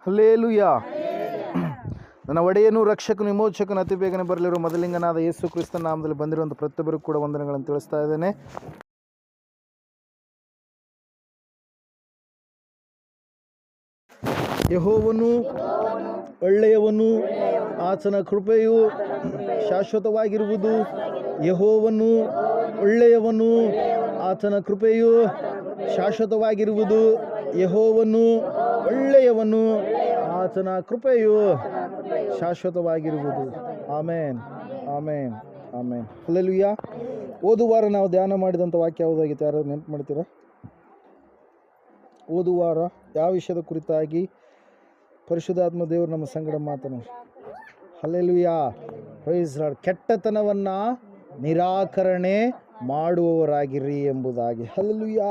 Hallelujah. ನನ್ನ ಒಡೆಯನು ರಕ್ಷಕನು ವಿಮೋಚಕನು ಅತಿ ಬೇಗನೆ ಬರಲಿರುವ ಮೊದಲಿಂಗನಾದ ಯೇಸು ಕ್ರಿಸ್ತನ ನಾಮದಲ್ಲಿ ಬಂದಿರುವಂಥ ಪ್ರತಿಯೊಬ್ಬರು ಕೂಡ ವಂದನೆಗಳನ್ನು ತಿಳಿಸ್ತಾ ಇದ್ದೇನೆ. ಯೆಹೋವನು ಒಳ್ಳೆಯವನು, ಆತನ ಕೃಪೆಯು ಶಾಶ್ವತವಾಗಿರುವುದು. ಯೆಹೋವನು ಒಳ್ಳೆಯವನು, ಆತನ ಕೃಪೆಯು ಶಾಶ್ವತವಾಗಿರುವುದು. ಯೆಹೋವನು ಒಳ್ಳೆಯವನು, ಆತನ ಕೃಪೆಯು ಶಾಶ್ವತವಾಗಿರುವುದು. ಆಮೇನ್, ಆಮೇನ್, ಆಮೇನ್. ಹಲ್ಲೆಲೂಯಾ. ಓದುವಾರ ನಾವು ಧ್ಯಾನ ಮಾಡಿದಂಥ ವಾಕ್ಯ ಯಾವುದಾಗಿತ್ತು? ಯಾರಾದ್ರು ನೆನಪು ಮಾಡ್ತೀರಾ? ಓದುವಾರ ಯಾವ ವಿಷಯದ ಕುರಿತಾಗಿ ಪರಿಶುದ್ಧಾತ್ಮ ದೇವರು ನಮ್ಮ ಸಂಗಡ ಮಾತನಾಡಿ? Hallelujah, praise lord. ಕೆಟ್ಟತನವನ್ನು ನಿರಾಕರಣೆ ಮಾಡುವವರಾಗಿರಿ ಎಂಬುದಾಗಿ. ಹಲ್ಲೆಲೂಯಾ.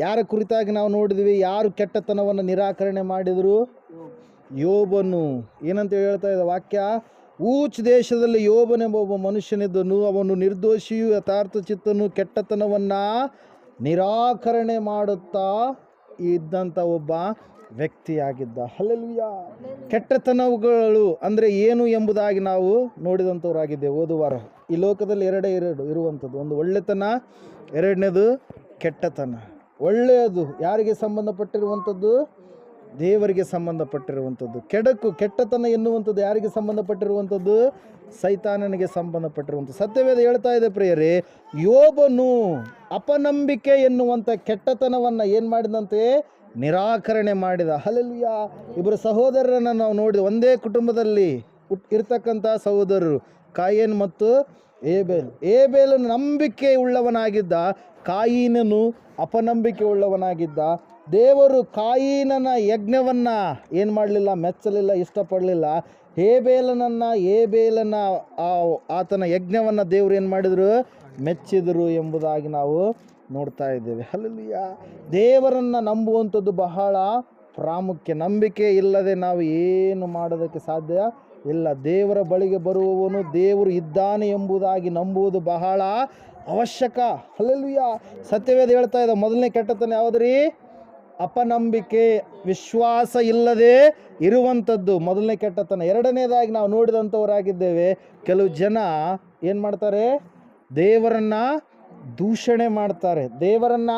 ಯಾರ ಕುರಿತಾಗಿ ನಾವು ನೋಡಿದ್ವಿ? ಯಾರು ಕೆಟ್ಟತನವನ್ನು ನಿರಾಕರಣೆ ಮಾಡಿದರು? ಯೋಬನು. ಏನಂತ ಹೇಳ್ತಾ ಇದೆ ವಾಕ್ಯ? ಊಚ್ ದೇಶದಲ್ಲಿ ಯೋಬನೆಂಬ ಒಬ್ಬ ಮನುಷ್ಯನಿದ್ದನು. ಅವನು ನಿರ್ದೋಷಿಯು, ಯಥಾರ್ಥ ಚಿತ್ತನು, ಕೆಟ್ಟತನವನ್ನು ನಿರಾಕರಣೆ ಮಾಡುತ್ತಾ ಇದ್ದಂಥ ಒಬ್ಬ ವ್ಯಕ್ತಿಯಾಗಿದ್ದ. ಹಲ್ಲೆಲೂಯಾ. ಕೆಟ್ಟತನಗಳು ಅಂದರೆ ಏನು ಎಂಬುದಾಗಿ ನಾವು ನೋಡಿದಂಥವರಾಗಿದ್ದೇವೆ ಓದುವಾರ. ಈ ಲೋಕದಲ್ಲಿ ಎರಡು ಇರುವಂಥದ್ದು. ಒಂದು ಒಳ್ಳೆತನ, ಎರಡನೇದು ಕೆಟ್ಟತನ. ಒಳ್ಳೆಯದು ಯಾರಿಗೆ ಸಂಬಂಧಪಟ್ಟಿರುವಂಥದ್ದು? ದೇವರಿಗೆ ಸಂಬಂಧಪಟ್ಟಿರುವಂಥದ್ದು. ಕೆಟ್ಟತನ ಎನ್ನುವಂಥದ್ದು ಯಾರಿಗೆ ಸಂಬಂಧಪಟ್ಟಿರುವಂಥದ್ದು? ಸೈತಾನನಿಗೆ ಸಂಬಂಧಪಟ್ಟಿರುವಂಥದ್ದು. ಸತ್ಯವೇದ ಹೇಳ್ತಾ ಇದೆ ಪ್ರಿಯರೇ, ಯೋಬನು ಅಪನಂಬಿಕೆ ಎನ್ನುವಂಥ ಕೆಟ್ಟತನವನ್ನು ಏನು ಮಾಡಿದಂತೆ? ನಿರಾಕರಣೆ ಮಾಡಿದ. ಹಲ್ಲೆಲೂಯಾ. ಇಬ್ಬರು ಸಹೋದರರನ್ನು ನಾವು ನೋಡಿದ, ಒಂದೇ ಕುಟುಂಬದಲ್ಲಿ ಇರ್ತಕ್ಕಂಥ ಸಹೋದರರು ಕಾಯಿನ್ ಮತ್ತು ಏಬೇಲ್. ಏಬೇಲನು ನಂಬಿಕೆ ಉಳ್ಳವನಾಗಿದ್ದ, ಕಾಯಿನನು ಅಪನಂಬಿಕೆ ಉಳ್ಳವನಾಗಿದ್ದ. ದೇವರು ಕಾಯಿನನ ಯಜ್ಞವನ್ನು ಏನು ಮಾಡಲಿಲ್ಲ? ಮೆಚ್ಚಲಿಲ್ಲ, ಇಷ್ಟಪಡಲಿಲ್ಲ. ಏಬೇಲನ ಆತನ ಯಜ್ಞವನ್ನು ದೇವರು ಏನು ಮಾಡಿದರು? ಮೆಚ್ಚಿದರು ಎಂಬುದಾಗಿ ನಾವು ನೋಡ್ತಾ ಇದ್ದೇವೆ. ಹಲ್ಲೆಲೂಯಾ. ದೇವರನ್ನು ನಂಬುವಂಥದ್ದು ಬಹಳ ಪ್ರಾಮುಖ್ಯ. ನಂಬಿಕೆ ಇಲ್ಲದೆ ನಾವು ಏನು ಮಾಡೋದಕ್ಕೆ ಸಾಧ್ಯ ಇಲ್ಲ. ದೇವರ ಬಳಿಗೆ ಬರುವವನು ದೇವರು ಇದ್ದಾನೆ ಎಂಬುದಾಗಿ ನಂಬುವುದು ಬಹಳ ಅವಶ್ಯಕ. ಹಲ್ಲೆಲೂಯಾ. ಸತ್ಯವೇದ ಹೇಳ್ತಾ ಇದೆ, ಮೊದಲನೇ ಕೆಟ್ಟತನ ಯಾವುದ್ರಿ? ಅಪನಂಬಿಕೆ, ವಿಶ್ವಾಸ ಇಲ್ಲದೆ ಇರುವಂಥದ್ದು ಮೊದಲನೇ ಕೆಟ್ಟತನ. ಎರಡನೇದಾಗಿ ನಾವು ನೋಡಿದಂಥವರಾಗಿದ್ದೇವೆ, ಕೆಲವು ಜನ ಏನು ಮಾಡ್ತಾರೆ? ದೇವರನ್ನು ದೂಷಣೆ ಮಾಡ್ತಾರೆ, ದೇವರನ್ನು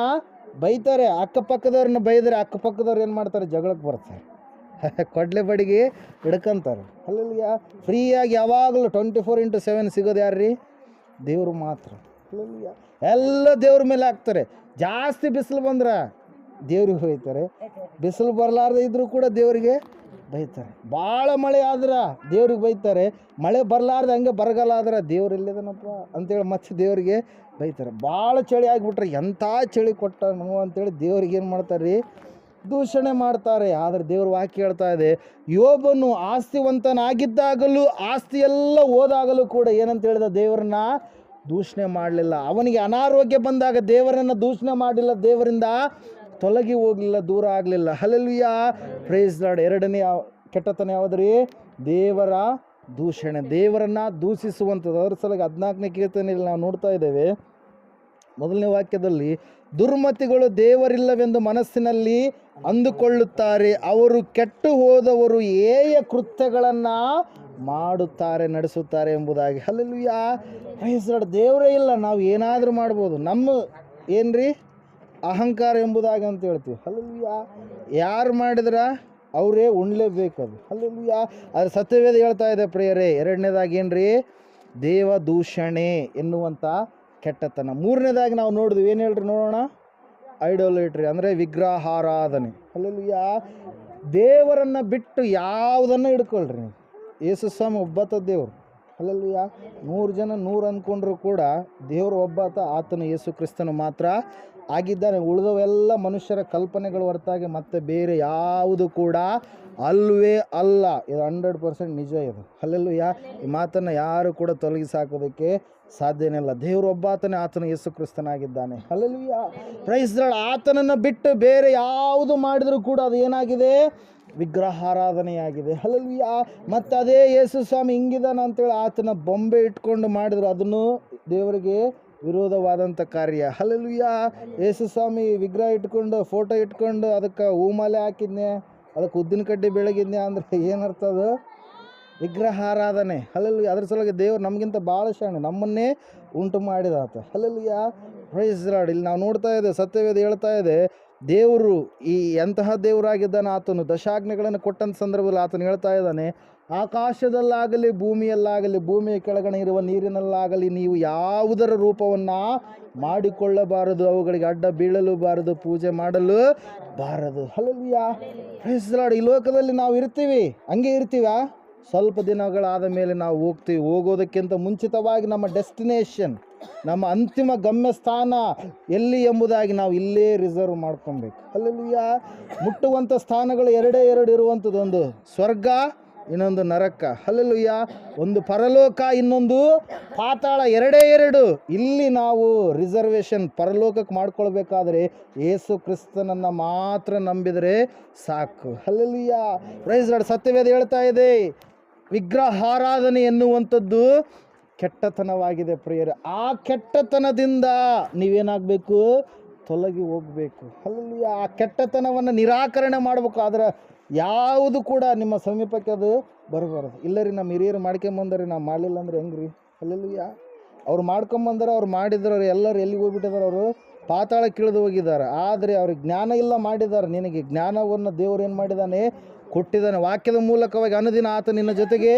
ಬೈತಾರೆ. ಅಕ್ಕಪಕ್ಕದವ್ರನ್ನ ಬೈದರೆ ಅಕ್ಕಪಕ್ಕದವ್ರು ಏನು ಮಾಡ್ತಾರೆ? ಜಗಳಕ್ಕೆ ಬರ್ತಾರೆ, ಕೊಡ್ಲೆ ಬಡಿಗೆ ಹಿಡ್ಕೊಂತಾರೆ. ಹಲ್ಲೆಲೂಯಾ. ಫ್ರೀಯಾಗಿ ಯಾವಾಗಲೂ 24x7 ಸಿಗೋದು ಯಾರ್ರೀ? ದೇವರು ಮಾತ್ರ. ಹಲ್ಲೆಲೂಯಾ. ಎಲ್ಲ ದೇವ್ರ ಮೇಲೆ ಹಾಕ್ತಾರೆ. ಜಾಸ್ತಿ ಬಿಸಿಲು ಬಂದ್ರೆ ದೇವ್ರಿಗೆ ಬೈತಾರೆ, ಬಿಸಿಲು ಬರಲಾರ್ದೆ ಇದ್ದರೂ ಕೂಡ ದೇವರಿಗೆ ಬೈತಾರೆ. ಭಾಳ ಮಳೆ ಆದ್ರೆ ದೇವ್ರಿಗೆ ಬೈತಾರೆ, ಮಳೆ ಬರಲಾರ್ದೆ ಹಂಗೆ ಬರಗಾಲ ಆದ್ರೆ ದೇವ್ರು ಎಲ್ಲಿದನಪ್ಪ ಅಂತೇಳಿ ಮತ್ತೆ ದೇವರಿಗೆ ಬೈತಾರೆ. ಭಾಳ ಚಳಿ ಆಗಿಬಿಟ್ರೆ ಎಂಥ ಚಳಿ ಕೊಟ್ಟನು ಅಂತೇಳಿ ದೇವ್ರಿಗೆ ಏನು ಮಾಡ್ತಾರೆ ರೀ? ದೂಷಣೆ ಮಾಡ್ತಾರೆ. ಆದರೆ ದೇವ್ರ ವಾಕ್ಯ ಹೇಳ್ತಾ ಇದೆ, ಯೋಬನು ಆಸ್ತಿವಂತನಾಗಿದ್ದಾಗಲೂ ಆಸ್ತಿಯೆಲ್ಲ ಹೋದಾಗಲೂ ಕೂಡ ಏನಂತ ಹೇಳಿದ? ದೇವರನ್ನ ದೂಷಣೆ ಮಾಡಲಿಲ್ಲ. ಅವನಿಗೆ ಅನಾರೋಗ್ಯ ಬಂದಾಗ ದೇವರನ್ನು ದೂಷಣೆ ಮಾಡಲಿಲ್ಲ, ದೇವರಿಂದ ತೊಲಗಿ ಹೋಗಲಿಲ್ಲ, ದೂರ ಆಗಲಿಲ್ಲ. Hallelujah, praise Lord. ಎರಡನೇ ಕೆಟ್ಟತನ ಯಾವುದ್ರಿ? ದೇವರ ದೂಷಣೆ, ದೇವರನ್ನು ದೂಷಿಸುವಂಥದ್ದು. ಅದರ ಸಲುವಾಗಿ 14ನೇ ಕೀರ್ತನೆಯಲ್ಲಿ ನಾವು ನೋಡ್ತಾ ಇದ್ದೇವೆ, ಮೊದಲನೇ ವಾಕ್ಯದಲ್ಲಿ, ದುರ್ಮತಿಗಳು ದೇವರಿಲ್ಲವೆಂದು ಮನಸ್ಸಿನಲ್ಲಿ ಅಂದುಕೊಳ್ಳುತ್ತಾರೆ, ಅವರು ಕೆಟ್ಟು ಹೋದವರು ಹೇಯ ಕೃತ್ಯಗಳನ್ನು ಮಾಡುತ್ತಾರೆ, ನಡೆಸುತ್ತಾರೆ ಎಂಬುದಾಗಿ. Hallelujah, praise Lord. ದೇವರೇ ಇಲ್ಲ, ನಾವು ಏನಾದರೂ ಮಾಡ್ಬೋದು. ನಮ್ಮ ಏನ್ರಿ? ಅಹಂಕಾರ ಎಂಬುದಾಗಿ ಅಂತ ಹೇಳ್ತೀವಿ. ಹಲ್ಲೆಲೂಯಾ. ಯಾರು ಮಾಡಿದ್ರ ಅವರೇ ಉಣ್ಲೇಬೇಕು ಅದು. ಹಲ್ಲೆಲೂಯಾ. ಅದು ಸತ್ಯವೇದ ಹೇಳ್ತಾ ಇದೆ ಪ್ರಿಯರೇ. ಎರಡನೇದಾಗಿ ಏನ್ರಿ? ದೇವ ದೂಷಣೆ ಎನ್ನುವಂಥ ಕೆಟ್ಟತನ. ಮೂರನೇದಾಗಿ ನಾವು ನೋಡಿದ್ವಿ, ಏನು ಹೇಳ್ರಿ ನೋಡೋಣ? ಐಡೋಲೇಟ್ರಿ ಅಂದರೆ ವಿಗ್ರಹಾರಾಧನೆ. ಹಲ್ಲೆಲೂಯಾ. ದೇವರನ್ನು ಬಿಟ್ಟು ಯಾವುದನ್ನು ಹಿಡ್ಕೊಳ್ರಿ ನೀವು. ಯೇಸು ಸ್ವಾಮಿ ಒಬ್ಬಾತ ದೇವರು. ಹಲ್ಲೆಲೂಯಾ. 100 ಜನ 100 ಅಂದ್ಕೊಂಡ್ರು ಕೂಡ ದೇವರು ಒಬ್ಬಾತ, ಆತನು ಯೇಸು ಕ್ರಿಸ್ತನು ಮಾತ್ರ ಆಗಿದ್ದಾನೆ. ಉಳಿದವೆಲ್ಲ ಮನುಷ್ಯರ ಕಲ್ಪನೆಗಳು ಹೊರತಾಗಿ ಮತ್ತೆ ಬೇರೆ ಯಾವುದು ಕೂಡ ಅಲ್ವೇ ಅಲ್ಲ. ಇದು 100% ನಿಜ ಇದು. ಹಲ್ಲೆಲೂಯಾ. ಈ ಮಾತನ್ನು ಯಾರು ಕೂಡ ತೊಲಗಿಸಾಕೋದಕ್ಕೆ ಸಾಧ್ಯನೇ ಇಲ್ಲ. ದೇವರು ಒಬ್ಬಾತನೇ, ಆತನು ಯೇಸು ಕ್ರಿಸ್ತನಾಗಿದ್ದಾನೆ. Hallelujah, praise lord. ಆತನನ್ನು ಬಿಟ್ಟು ಬೇರೆ ಯಾವುದು ಮಾಡಿದರೂ ಕೂಡ ಅದು ಏನಾಗಿದೆ? ವಿಗ್ರಹಾರಾಧನೆಯಾಗಿದೆ. ಹಲ್ಲೆಲೂಯಾ. ಮತ್ತು ಅದೇ ಯೇಸು ಸ್ವಾಮಿ ಹಿಂಗಿದಾನ ಅಂತೇಳಿ ಆತನ ಬೊಂಬೆ ಇಟ್ಕೊಂಡು ಮಾಡಿದ್ರು, ಅದನ್ನು ದೇವರಿಗೆ ವಿರೋಧವಾದಂಥ ಕಾರ್ಯ. ಹಲ್ಲೆಲೂಯಾ. ಯೇಸು ಸ್ವಾಮಿ ವಿಗ್ರಹ ಇಟ್ಕೊಂಡು ಫೋಟೋ ಇಟ್ಕೊಂಡು ಅದಕ್ಕೆ ಹೂಮಾಲೆ ಹಾಕಿದ್ನೆ, ಅದಕ್ಕೆ ಉದ್ದಿನ ಕಡ್ಡಿ ಬೆಳಗಿದ್ದೆ ಅಂದರೆ ಏನರ್ಥ ಅದು? ವಿಗ್ರಹಾರಾಧನೆ. ಹಲ್ಲಲ್ಲಿ ಅದ್ರ ಸಲುವಾಗಿ ದೇವರು ನಮಗಿಂತ ಭಾಳ ಶಾಣೆ, ನಮ್ಮನ್ನೇ ಉಂಟು ಮಾಡಿದಾತ. ಹಲ್ಲಲ್ಲಿಯ ಪ್ರೈಸ್ ಲಾರ್ಡ್. ಇಲ್ಲಿ ನಾವು ನೋಡ್ತಾ ಇದ್ದೇವೆ, ಸತ್ಯವೇದ ಹೇಳ್ತಾ ಇದೆ, ದೇವರು ಈ ಎಂತಹ ದೇವರಾಗಿದ್ದಾನೆ ಆತನು. ದಶಾಜ್ಞೆಗಳನ್ನು ಕೊಟ್ಟಂಥ ಸಂದರ್ಭದಲ್ಲಿ ಆತನು ಹೇಳ್ತಾ ಇದ್ದಾನೆ, ಆಕಾಶದಲ್ಲಾಗಲಿ ಭೂಮಿಯಲ್ಲಾಗಲಿ ಭೂಮಿಯ ಕೆಳಗಡೆ ಇರುವ ನೀರಿನಲ್ಲಾಗಲಿ ನೀವು ಯಾವುದರ ರೂಪವನ್ನು ಮಾಡಿಕೊಳ್ಳಬಾರದು, ಅವುಗಳಿಗೆ ಅಡ್ಡ ಬೀಳಲು ಬಾರದು, ಪೂಜೆ ಮಾಡಲು ಬಾರದು. ಹಲ್ಲಲ್ಲಿಯ ಪ್ರೈಸ್ ಲಾರ್ಡ್. ಈ ಲೋಕದಲ್ಲಿ ನಾವು ಇರ್ತೀವಿ, ಹಂಗೆ ಇರ್ತೀವಾ? ಸ್ವಲ್ಪ ದಿನಗಳಾದ ಮೇಲೆ ನಾವು ಹೋಗ್ತೀವಿ. ಹೋಗೋದಕ್ಕಿಂತ ಮುಂಚಿತವಾಗಿ ನಮ್ಮ ಡೆಸ್ಟಿನೇಷನ್, ನಮ್ಮ ಅಂತಿಮ ಗಮ್ಯಸ್ಥಾನ ಎಲ್ಲಿ ಎಂಬುದಾಗಿ ನಾವು ಇಲ್ಲೇ ರಿಸರ್ವ್ ಮಾಡ್ಕೊಬೇಕು. ಹಲ್ಲಲ್ಲಿಯ ಮುಟ್ಟುವಂಥ ಸ್ಥಾನಗಳು ಎರಡೇ ಎರಡು ಇರುವಂಥದ್ದು, ಒಂದು ಸ್ವರ್ಗ, ಇನ್ನೊಂದು ನರಕ. ಹಲ್ಲಲ್ಲಿಯ ಒಂದು ಪರಲೋಕ, ಇನ್ನೊಂದು ಪಾತಾಳ, ಎರಡೇ ಎರಡು. ಇಲ್ಲಿ ನಾವು ರಿಸರ್ವೇಷನ್ ಪರಲೋಕಕ್ಕೆ ಮಾಡ್ಕೊಳ್ಬೇಕಾದ್ರೆ ಯೇಸು ಕ್ರಿಸ್ತನನ್ನು ಮಾತ್ರ ನಂಬಿದರೆ ಸಾಕು. ಹಲ್ಲಲ್ಲಿಯ ಪ್ರೈಸ್ ಲಾರ್ಡ್. ಸತ್ಯವೇದ ಹೇಳ್ತಾ ಇದೆ, ವಿಗ್ರಹಾರಾಧನೆ ಎನ್ನುವಂಥದ್ದು ಕೆಟ್ಟತನವಾಗಿದೆ ಪ್ರಿಯರೇ. ಆ ಕೆಟ್ಟತನದಿಂದ ನೀವೇನಾಗಬೇಕು? ತೊಲಗಿ ಹೋಗಬೇಕು. ಹಲ್ಲಲ್ಲಿಯ ಆ ಕೆಟ್ಟತನವನ್ನು ನಿರಾಕರಣೆ ಮಾಡಬೇಕು. ಆದರೆ ಯಾವುದು ಕೂಡ ನಿಮ್ಮ ಸಮೀಪಕ್ಕೆ ಅದು ಬರಬಾರದು. ಇಲ್ಲ ರೀ, ನಮ್ಮ ಹಿರಿಯರು ಮಾಡ್ಕೊಂಬಂದಾರೆ, ನಾವು ಮಾಡಲಿಲ್ಲ ಅಂದ್ರೆ ಹೆಂಗೆ ರೀ? ಹಲ್ಲಲ್ಲಿಯ ಅವ್ರು ಮಾಡ್ಕೊಂಬಂದಾರೆ, ಅವ್ರು ಮಾಡಿದ್ರು, ಎಲ್ಲರೂ ಎಲ್ಲಿಗೆ ಹೋಗ್ಬಿಟ್ಟಿದ್ದಾರೆ? ಅವರು ಪಾತಾಳಕ್ಕೆ ಇಳಿದು ಹೋಗಿದ್ದಾರೆ. ಆದರೆ ಅವ್ರಿಗೆ ಜ್ಞಾನ ಇಲ್ಲ, ಮಾಡಿದ್ದಾರೆ. ನಿನಗೆ ಜ್ಞಾನವನ್ನು ದೇವರು ಏನು ಮಾಡಿದ್ದಾನೆ? ಕೊಟ್ಟಿದ್ದಾನೆ. ವಾಕ್ಯದ ಮೂಲಕವಾಗಿ ಅನುದಿನ ಆತ ನಿನ್ನ ಜೊತೆಗೆ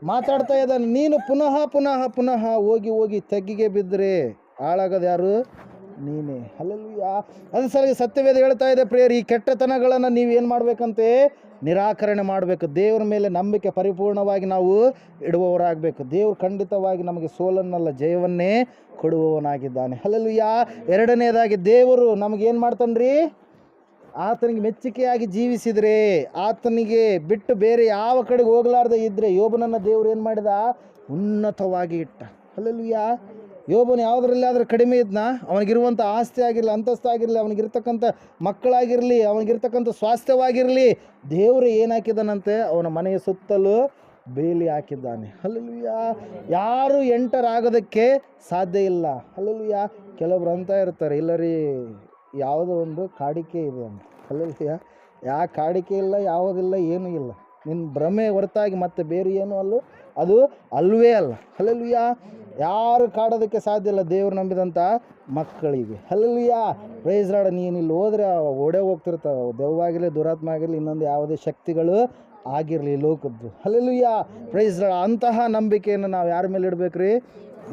ಮಾತಾಡ್ತಾ ಇದ್ದಾನೆ. ನೀನು ಪುನಃ ಪುನಃ ಪುನಃ ಹೋಗಿ ಹೋಗಿ ತೆಗ್ಗಿಗೆ ಬಿದ್ದರೆ ಹಾಳಾಗೋದು ಯಾರು? ನೀನೇ. ಹಲ್ಲಲ್ಲಿಯ ಅದು ಸರಿ. ಸತ್ಯವೇದ ಹೇಳ್ತಾ ಇದೆ ಪ್ರಿಯರು, ಈ ಕೆಟ್ಟತನಗಳನ್ನು ನೀವು ಏನು ಮಾಡಬೇಕಂತೆ? ನಿರಾಕರಣೆ ಮಾಡಬೇಕು. ದೇವರ ಮೇಲೆ ನಂಬಿಕೆ ಪರಿಪೂರ್ಣವಾಗಿ ನಾವು ಇಡುವವರಾಗಬೇಕು. ದೇವರು ಖಂಡಿತವಾಗಿ ನಮಗೆ ಸೋಲನ್ನಲ್ಲ, ಜಯವನ್ನೇ ಕೊಡುವವನಾಗಿದ್ದಾನೆ. ಹಲ್ಲಲ್ಲಿಯ ಎರಡನೇದಾಗಿ ದೇವರು ನಮಗೇನು ಮಾಡ್ತಾನ್ರಿ? ಆತನಿಗೆ ಮೆಚ್ಚುಗೆಯಾಗಿ ಜೀವಿಸಿದರೆ, ಆತನಿಗೆ ಬಿಟ್ಟು ಬೇರೆ ಯಾವ ಕಡೆಗೆ ಹೋಗಲಾರ್ದೆ ಇದ್ದರೆ, ಯೋಬನನ್ನು ದೇವರು ಏನು ಮಾಡಿದ? ಉನ್ನತವಾಗಿ ಇಟ್ಟ. ಹಲ್ಲಲ್ಲಿಯ ಯೋಬನು ಯಾವುದರಲ್ಲಿ ಆದರೂ ಕಡಿಮೆ ಇದ್ನ? ಅವನಿಗಿರುವಂಥ ಆಸ್ತಿ ಆಗಿರಲಿ, ಅಂತಸ್ತಾಗಿರಲಿ, ಅವನಿಗಿರ್ತಕ್ಕಂಥ ಮಕ್ಕಳಾಗಿರಲಿ, ಅವನಿಗಿರ್ತಕ್ಕಂಥ ಸ್ವಾಸ್ಥ್ಯವಾಗಿರಲಿ, ದೇವರು ಏನು ಹಾಕಿದ್ದಾನಂತೆ? ಅವನ ಮನೆಯ ಸುತ್ತಲೂ ಬೇಲಿ ಹಾಕಿದ್ದಾನೆ. ಹಲ್ಲಲ್ಲಿಯ ಯಾರು ಎಂಟರ್ ಆಗೋದಕ್ಕೆ ಸಾಧ್ಯ ಇಲ್ಲ. ಹಲ್ಲಲ್ಲಿಯ ಕೆಲವೊಬ್ರು ಅಂತ ಇರ್ತಾರೆ, ಇಲ್ಲರಿ ಯಾವುದೋ ಒಂದು ಕಾಡಿಕೆ ಇದೆ ಅಂತ. ಹಲ್ಲಲ್ಲಿಯ ಯಾವ ಕಾಡಿಕೆ ಇಲ್ಲ, ಯಾವುದಿಲ್ಲ, ಏನೂ ಇಲ್ಲ. ನಿನ್ನ ಭ್ರಮೆ ಹೊರತಾಗಿ ಮತ್ತೆ ಬೇರೆ ಏನೂ ಅದು ಅಲ್ವೇ ಅಲ್ಲ. ಹಲ್ಲಲ್ಲಿಯ ಯಾರು ಕಾಡೋದಕ್ಕೆ ಸಾಧ್ಯ ಇಲ್ಲ ದೇವ್ರು ನಂಬಿದಂಥ ಮಕ್ಕಳಿಗೆ. ಹಲ್ಲಲ್ಲಿಯ ಪ್ರೈಸ್ ಲಾರ್ಡ್. ನೀನು ಇಲ್ಲಿ ಹೋದರೆ ಓಡೇ ಹೋಗ್ತಿರ್ತಾವೆ, ದೆವ್ವಾಗಿರಲಿ, ದುರಾತ್ಮ ಆಗಿರಲಿ, ಇನ್ನೊಂದು ಯಾವುದೇ ಶಕ್ತಿಗಳು ಆಗಿರಲಿ ಲೋಕದ್ದು. ಹಲ್ಲಲ್ಲಿಯ ಪ್ರೈಸ್ ಲಾರ್ಡ್. ಅಂತಹ ನಂಬಿಕೆಯನ್ನು ನಾವು ಯಾರ ಮೇಲೆ ಇಡಬೇಕು ರೀ?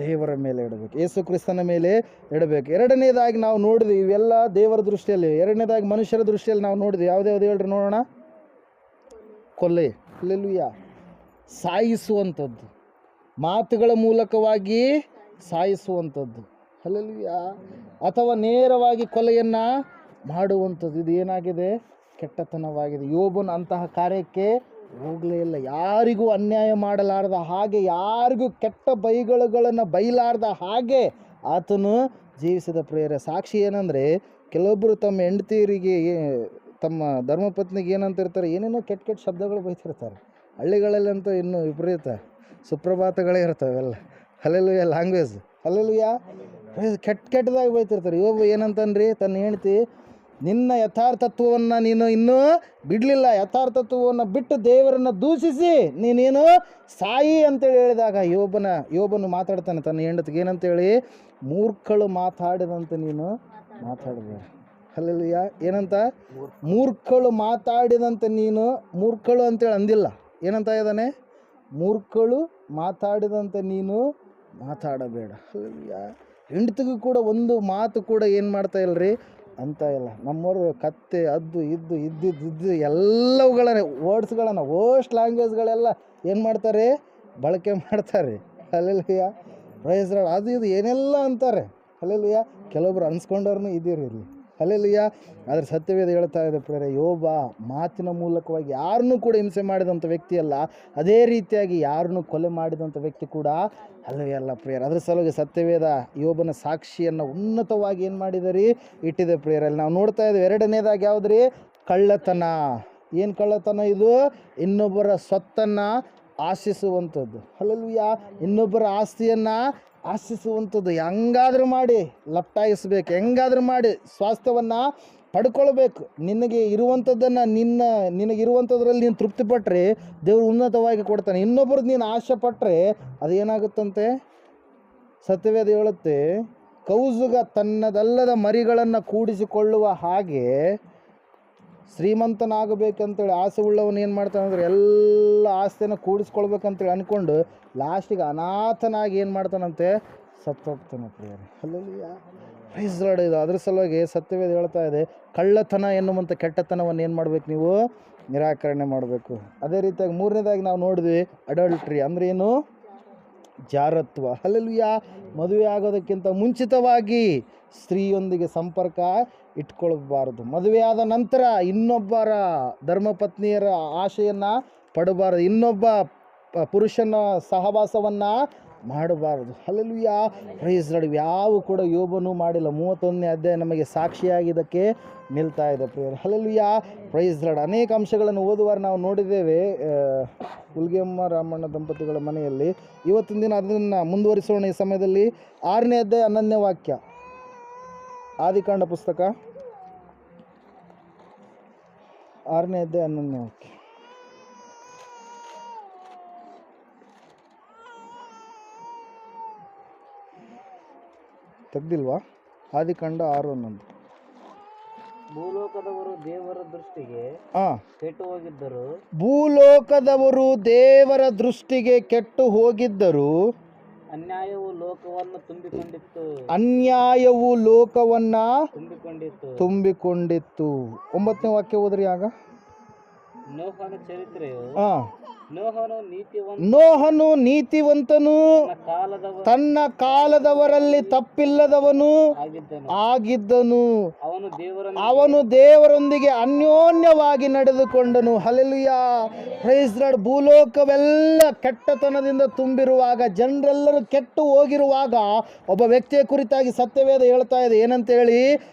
ದೇವರ ಮೇಲೆ ಇಡಬೇಕು, ಯೇಸು ಕ್ರಿಸ್ತನ ಮೇಲೆ ಇಡಬೇಕು. ಎರಡನೇದಾಗಿ ನಾವು ನೋಡಿದ್ವಿ, ಇವೆಲ್ಲ ದೇವರ ದೃಷ್ಟಿಯಲ್ಲಿ. ಎರಡನೇದಾಗಿ ಮನುಷ್ಯರ ದೃಷ್ಟಿಯಲ್ಲಿ ನಾವು ನೋಡಿದ್ವಿ. ಯಾವುದ್ಯಾವುದು ಹೇಳ್ರಿ ನೋಡೋಣ? ಕೊಲೆ. ಹಲ್ಲಲ್ಲಿಯ ಸಾಯಿಸುವಂಥದ್ದು, ಮಾತುಗಳ ಮೂಲಕವಾಗಿ ಸಾಯಿಸುವಂಥದ್ದು. ಹಲ್ಲಲ್ಲಿಯ ಅಥವಾ ನೇರವಾಗಿ ಕೊಲೆಯನ್ನು ಮಾಡುವಂಥದ್ದು. ಇದು ಏನಾಗಿದೆ? ಕೆಟ್ಟತನವಾಗಿದೆ. ಯೋಬನು ಅಂತಹ ಕಾರ್ಯಕ್ಕೆ ಹೋಗಲೇ ಇಲ್ಲ. ಯಾರಿಗೂ ಅನ್ಯಾಯ ಮಾಡಲಾರ್ದ ಹಾಗೆ, ಯಾರಿಗೂ ಕೆಟ್ಟ ಬೈಗಳನ್ನು ಬೈಲಾರ್ದ ಹಾಗೆ ಆತನು ಜೀವಿಸಿದ ಪ್ರಿಯರೇ. ಸಾಕ್ಷಿ ಏನಂದರೆ, ಕೆಲವೊಬ್ಬರು ತಮ್ಮ ಹೆಂಡತಿಯರಿಗೆ, ತಮ್ಮ ಧರ್ಮಪತ್ನಿಗೆ ಏನಂತಿರ್ತಾರೆ? ಏನೇನೋ ಕೆಟ್ಟ ಕೆಟ್ಟ ಶಬ್ದಗಳು ಬೈತಿರ್ತಾರೆ. ಹಳ್ಳಿಗಳಲ್ಲಂತೂ ಇನ್ನೂ ವಿಪರೀತ ಸುಪ್ರಭಾತಗಳೇ ಇರ್ತವೆಲ್ಲ. ಹಲ್ಲಲ್ಲಿಯ ಲ್ಯಾಂಗ್ವೇಜ್. ಹಲ್ಲಲ್ಲಿಯ ಕೆಟ್ಟ ಕೆಟ್ಟದಾಗಿ ಬೈತಿರ್ತಾರೆ. ಯೋಬ ಏನಂತನ್ರಿ ತನ್ನ ಹೆಂಡತಿ, ನಿನ್ನ ಯಥಾರ್ಥತ್ವವನ್ನು ನೀನು ಇನ್ನೂ ಬಿಡಲಿಲ್ಲ, ಯಥಾರ್ಥತ್ವವನ್ನು ಬಿಟ್ಟು ದೇವರನ್ನು ದೂಷಿಸಿ ನೀನೇನು ಸಾಯಿ ಅಂತೇಳಿ ಹೇಳಿದಾಗ ಯೋಬನು ಮಾತಾಡ್ತಾನೆ ತನ್ನ ಹೆಂಡತಿಗೆ ಏನಂತೇಳಿ? ಮೂರ್ಖಳು ಮಾತಾಡಿದಂತೆ ನೀನು ಮಾತಾಡಬೇಡ. ಹಲ್ಲಲ್ಲಿಯ ಏನಂತ? ಮೂರ್ಖಳು ಮಾತಾಡಿದಂತೆ ನೀನು, ಮೂರ್ಖಳು ಅಂತೇಳಿ ಅಂದಿಲ್ಲ, ಏನಂತ ಇದ್ದಾನೆ? ಮೂರ್ಖಳು ಮಾತಾಡಿದಂತೆ ನೀನು ಮಾತಾಡಬೇಡ. ಹಲ್ಲಲ್ಲಿಯ ಹೆಂಡತಿಗೂ ಕೂಡ ಒಂದು ಮಾತು ಕೂಡ ಏನು ಮಾಡ್ತಾ ಇಲ್ಲರಿ ಅಂತ ಇಲ್ಲ. ನಮ್ಮವರು ಕತ್ತೆ, ಅದು ಇದ್ದು ಎಲ್ಲವುಗಳನ್ನ ವರ್ಡ್ಸ್ಗಳನ್ನು, ವರ್ಸ್ಟ್ ಲ್ಯಾಂಗ್ವೇಜ್ಗಳೆಲ್ಲ ಏನು ಮಾಡ್ತಾರೆ? ಬಳಕೆ ಮಾಡ್ತಾರೆ. ಹಲ್ಲಲ್ಲಿಯ ಪ್ರೈಸ್ ಲಾರ್ಡ್. ಅದು ಇದು ಏನೆಲ್ಲ ಅಂತಾರೆ. ಹಲ್ಲಲ್ಲಿಯ ಕೆಲವೊಬ್ರು ಅನ್ಸ್ಕೊಂಡವ್ರನ್ನೂ ಇದೀರಿ ಇಲ್ಲಿ. ಹಲ್ಲಲ್ಲಿಯ ಆದರೆ ಸತ್ಯವೇದ ಹೇಳ್ತಾ ಇದೆ ಪ್ರಿಯರೇ, ಯೋಬ ಮಾತಿನ ಮೂಲಕವಾಗಿ ಯಾರನ್ನೂ ಕೂಡ ಹಿಂಸೆ ಮಾಡಿದಂಥ ವ್ಯಕ್ತಿ ಅಲ್ಲ, ಅದೇ ರೀತಿಯಾಗಿ ಯಾರನ್ನೂ ಕೊಲೆ ಮಾಡಿದಂಥ ವ್ಯಕ್ತಿ ಕೂಡ ಅಲ್ಲವೇ ಅಲ್ಲ ಪ್ರಿಯರೇ. ಅದ್ರ ಸಲುವಾಗಿ ಸತ್ಯವೇದ ಯೋಬನ ಸಾಕ್ಷಿಯನ್ನು ಉನ್ನತವಾಗಿ ಏನು ಮಾಡಿದರಿ? ಇಟ್ಟಿದೆ ಪ್ರಿಯರಲ್ಲಿ. ನಾವು ನೋಡ್ತಾ ಇದ್ದೇವೆ. ಎರಡನೇದಾಗಿ ಯಾವುದ್ರಿ? ಕಳ್ಳತನ. ಏನು ಕಳ್ಳತನ ಇದು? ಇನ್ನೊಬ್ಬರ ಸೊತ್ತನ್ನು ಆಶಿಸುವಂಥದ್ದು. ಹಲ್ಲಲ್ಲಿಯ ಇನ್ನೊಬ್ಬರ ಆಸ್ತಿಯನ್ನು ಆಶಿಸುವಂಥದ್ದು. ಹೆಂಗಾದ್ರೂ ಮಾಡಿ ಲಪ್ಟಾಯಿಸ್ಬೇಕು, ಹೆಂಗಾದ್ರೂ ಮಾಡಿ ಸ್ವಾಸ್ಥ್ಯವನ್ನು ಪಡ್ಕೊಳ್ಬೇಕು. ನಿನಗೆ ಇರುವಂಥದ್ದನ್ನು ನಿನಗಿರುವಂಥದ್ರಲ್ಲಿ ನೀನು ತೃಪ್ತಿಪಟ್ಟರೆ ದೇವರು ಉನ್ನತವಾಗಿ ಕೊಡ್ತಾನೆ. ಇನ್ನೊಬ್ರದ್ದು ನೀನು ಆಶೆ ಪಟ್ಟರೆ ಅದೇನಾಗುತ್ತಂತೆ? ಸತ್ಯವೇದ ಹೇಳುತ್ತೆ, ಕೌಜುಗ ತನ್ನದಲ್ಲದ ಮರಿಗಳನ್ನು ಕೂಡಿಸಿಕೊಳ್ಳುವ ಹಾಗೆ ಶ್ರೀಮಂತನಾಗಬೇಕಂತೇಳಿ ಆಸೆ ಉಳ್ಳವನು ಏನು ಮಾಡ್ತಾನೆ ಅಂದರೆ ಎಲ್ಲ ಆಸ್ತಿಯನ್ನು ಕೂಡಿಸ್ಕೊಳ್ಬೇಕಂತೇಳಿ ಅಂದ್ಕೊಂಡು ಲಾಸ್ಟಿಗೆ ಅನಾಥನಾಗಿ ಏನು ಮಾಡ್ತಾನಂತೆ? ಸತ್ತೋಗ್ತಾನೆ ಪ್ರಿಯರೇ. Hallelujah, praise Lord. ಇದು ಅದ್ರ ಸಲುವಾಗಿ ಸತ್ಯವೇದ ಹೇಳ್ತಾ ಇದೆ, ಕಳ್ಳತನ ಎನ್ನುವಂಥ ಕೆಟ್ಟತನವನ್ನು ಏನು ಮಾಡಬೇಕು? ನೀವು ನಿರಾಕರಣೆ ಮಾಡಬೇಕು. ಅದೇ ರೀತಿಯಾಗಿ ಮೂರನೇದಾಗಿ ನಾವು ನೋಡಿದ್ವಿ, ಅಡಲ್ಟ್ರಿ ಅಂದರೆ ಏನು? ಜಾರತ್ವ. ಹಲ್ಲೆಲೂಯಾ. ಮದುವೆ ಆಗೋದಕ್ಕಿಂತ ಮುಂಚಿತವಾಗಿ ಸ್ತ್ರೀಯೊಂದಿಗೆ ಸಂಪರ್ಕ ಇಟ್ಕೊಳ್ಬಾರ್ದು. ಮದುವೆಯಾದ ನಂತರ ಇನ್ನೊಬ್ಬರ ಧರ್ಮಪತ್ನಿಯರ ಆಶೆಯನ್ನು ಪಡಬಾರದು, ಇನ್ನೊಬ್ಬ ಪುರುಷನ ಸಹವಾಸವನ್ನು ಮಾಡಬಾರದು. Hallelujah, praise Lord. ಯಾವ ಕೂಡ ಯೋಬನು ಮಾಡಿಲ್ಲ. 31ನೇ ಅಧ್ಯಾಯ ನಮಗೆ ಸಾಕ್ಷಿಯಾಗಿದ್ದಕ್ಕೆ ನಿಲ್ತಾ ಇದೆ ಪ್ರಿಯರೇ. Hallelujah, praise Lord. ಅನೇಕ ಅಂಶಗಳನ್ನು ಓದುವಾರ ನಾವು ನೋಡಿದ್ದೇವೆ ಹುಲ್ಗೆಮ್ಮ ರಾಮಣ್ಣ ದಂಪತಿಗಳ ಮನೆಯಲ್ಲಿ. ಇವತ್ತಿನ ದಿನ ಅದನ್ನು ಮುಂದುವರಿಸೋಣ. ಈ ಸಮಯದಲ್ಲಿ 6ನೇ ಅಧ್ಯಾಯ 11ನೇ ವಾಕ್ಯ, ಆದಿಕಾಂಡ ಪುಸ್ತಕ 6ನೇ ಅಧ್ಯಾಯ 11ನೇ ವಾಕ್ಯ. ತೆಗ್ದಿಲ್ವಾ? ಆದಿಕಾಂಡ 6:11. ಭೂಲೋಕದವರು ದೇವರ ದೃಷ್ಟಿಗೆ ಕೆಟ್ಟು ಹೋಗಿದ್ದರು. ಭೂಲೋಕದವರು ದೇವರ ದೃಷ್ಟಿಗೆ ಕೆಟ್ಟು ಹೋಗಿದ್ದರು. ಅನ್ಯಾಯವು ಲೋಕವನ್ನು ತುಂಬಿಕೊಂಡಿತ್ತು. ಅನ್ಯಾಯವು ಲೋಕವನ್ನ ತುಂಬಿಕೊಂಡಿತ್ತು. 9ನೇ ವಾಕ್ಯ ಓದ್ರಿ. ಆಗ ನೋಹನ ಚರಿತ್ರೆಯು, ನೋಹನು ನೀತಿವಂತನು, ತನ್ನ ಕಾಲದವರಲ್ಲಿ ತಪ್ಪಿಲ್ಲದವನು ಆಗಿದ್ದನು. ಅವನು ದೇವರೊಂದಿಗೆ ಅನ್ಯೋನ್ಯವಾಗಿ ನಡೆದುಕೊಂಡನು. Hallelujah, praise lord. ಭೂಲೋಕವೆಲ್ಲ ಕೆಟ್ಟತನದಿಂದ ತುಂಬಿರುವಾಗ, ಜನರೆಲ್ಲರೂ ಕೆಟ್ಟು ಹೋಗಿರುವಾಗ ಒಬ್ಬ ವ್ಯಕ್ತಿಯ ಕುರಿತಾಗಿ ಸತ್ಯವೇದ ಹೇಳ್ತಾ ಇದೆ. ಏನಂತೇಳಿ?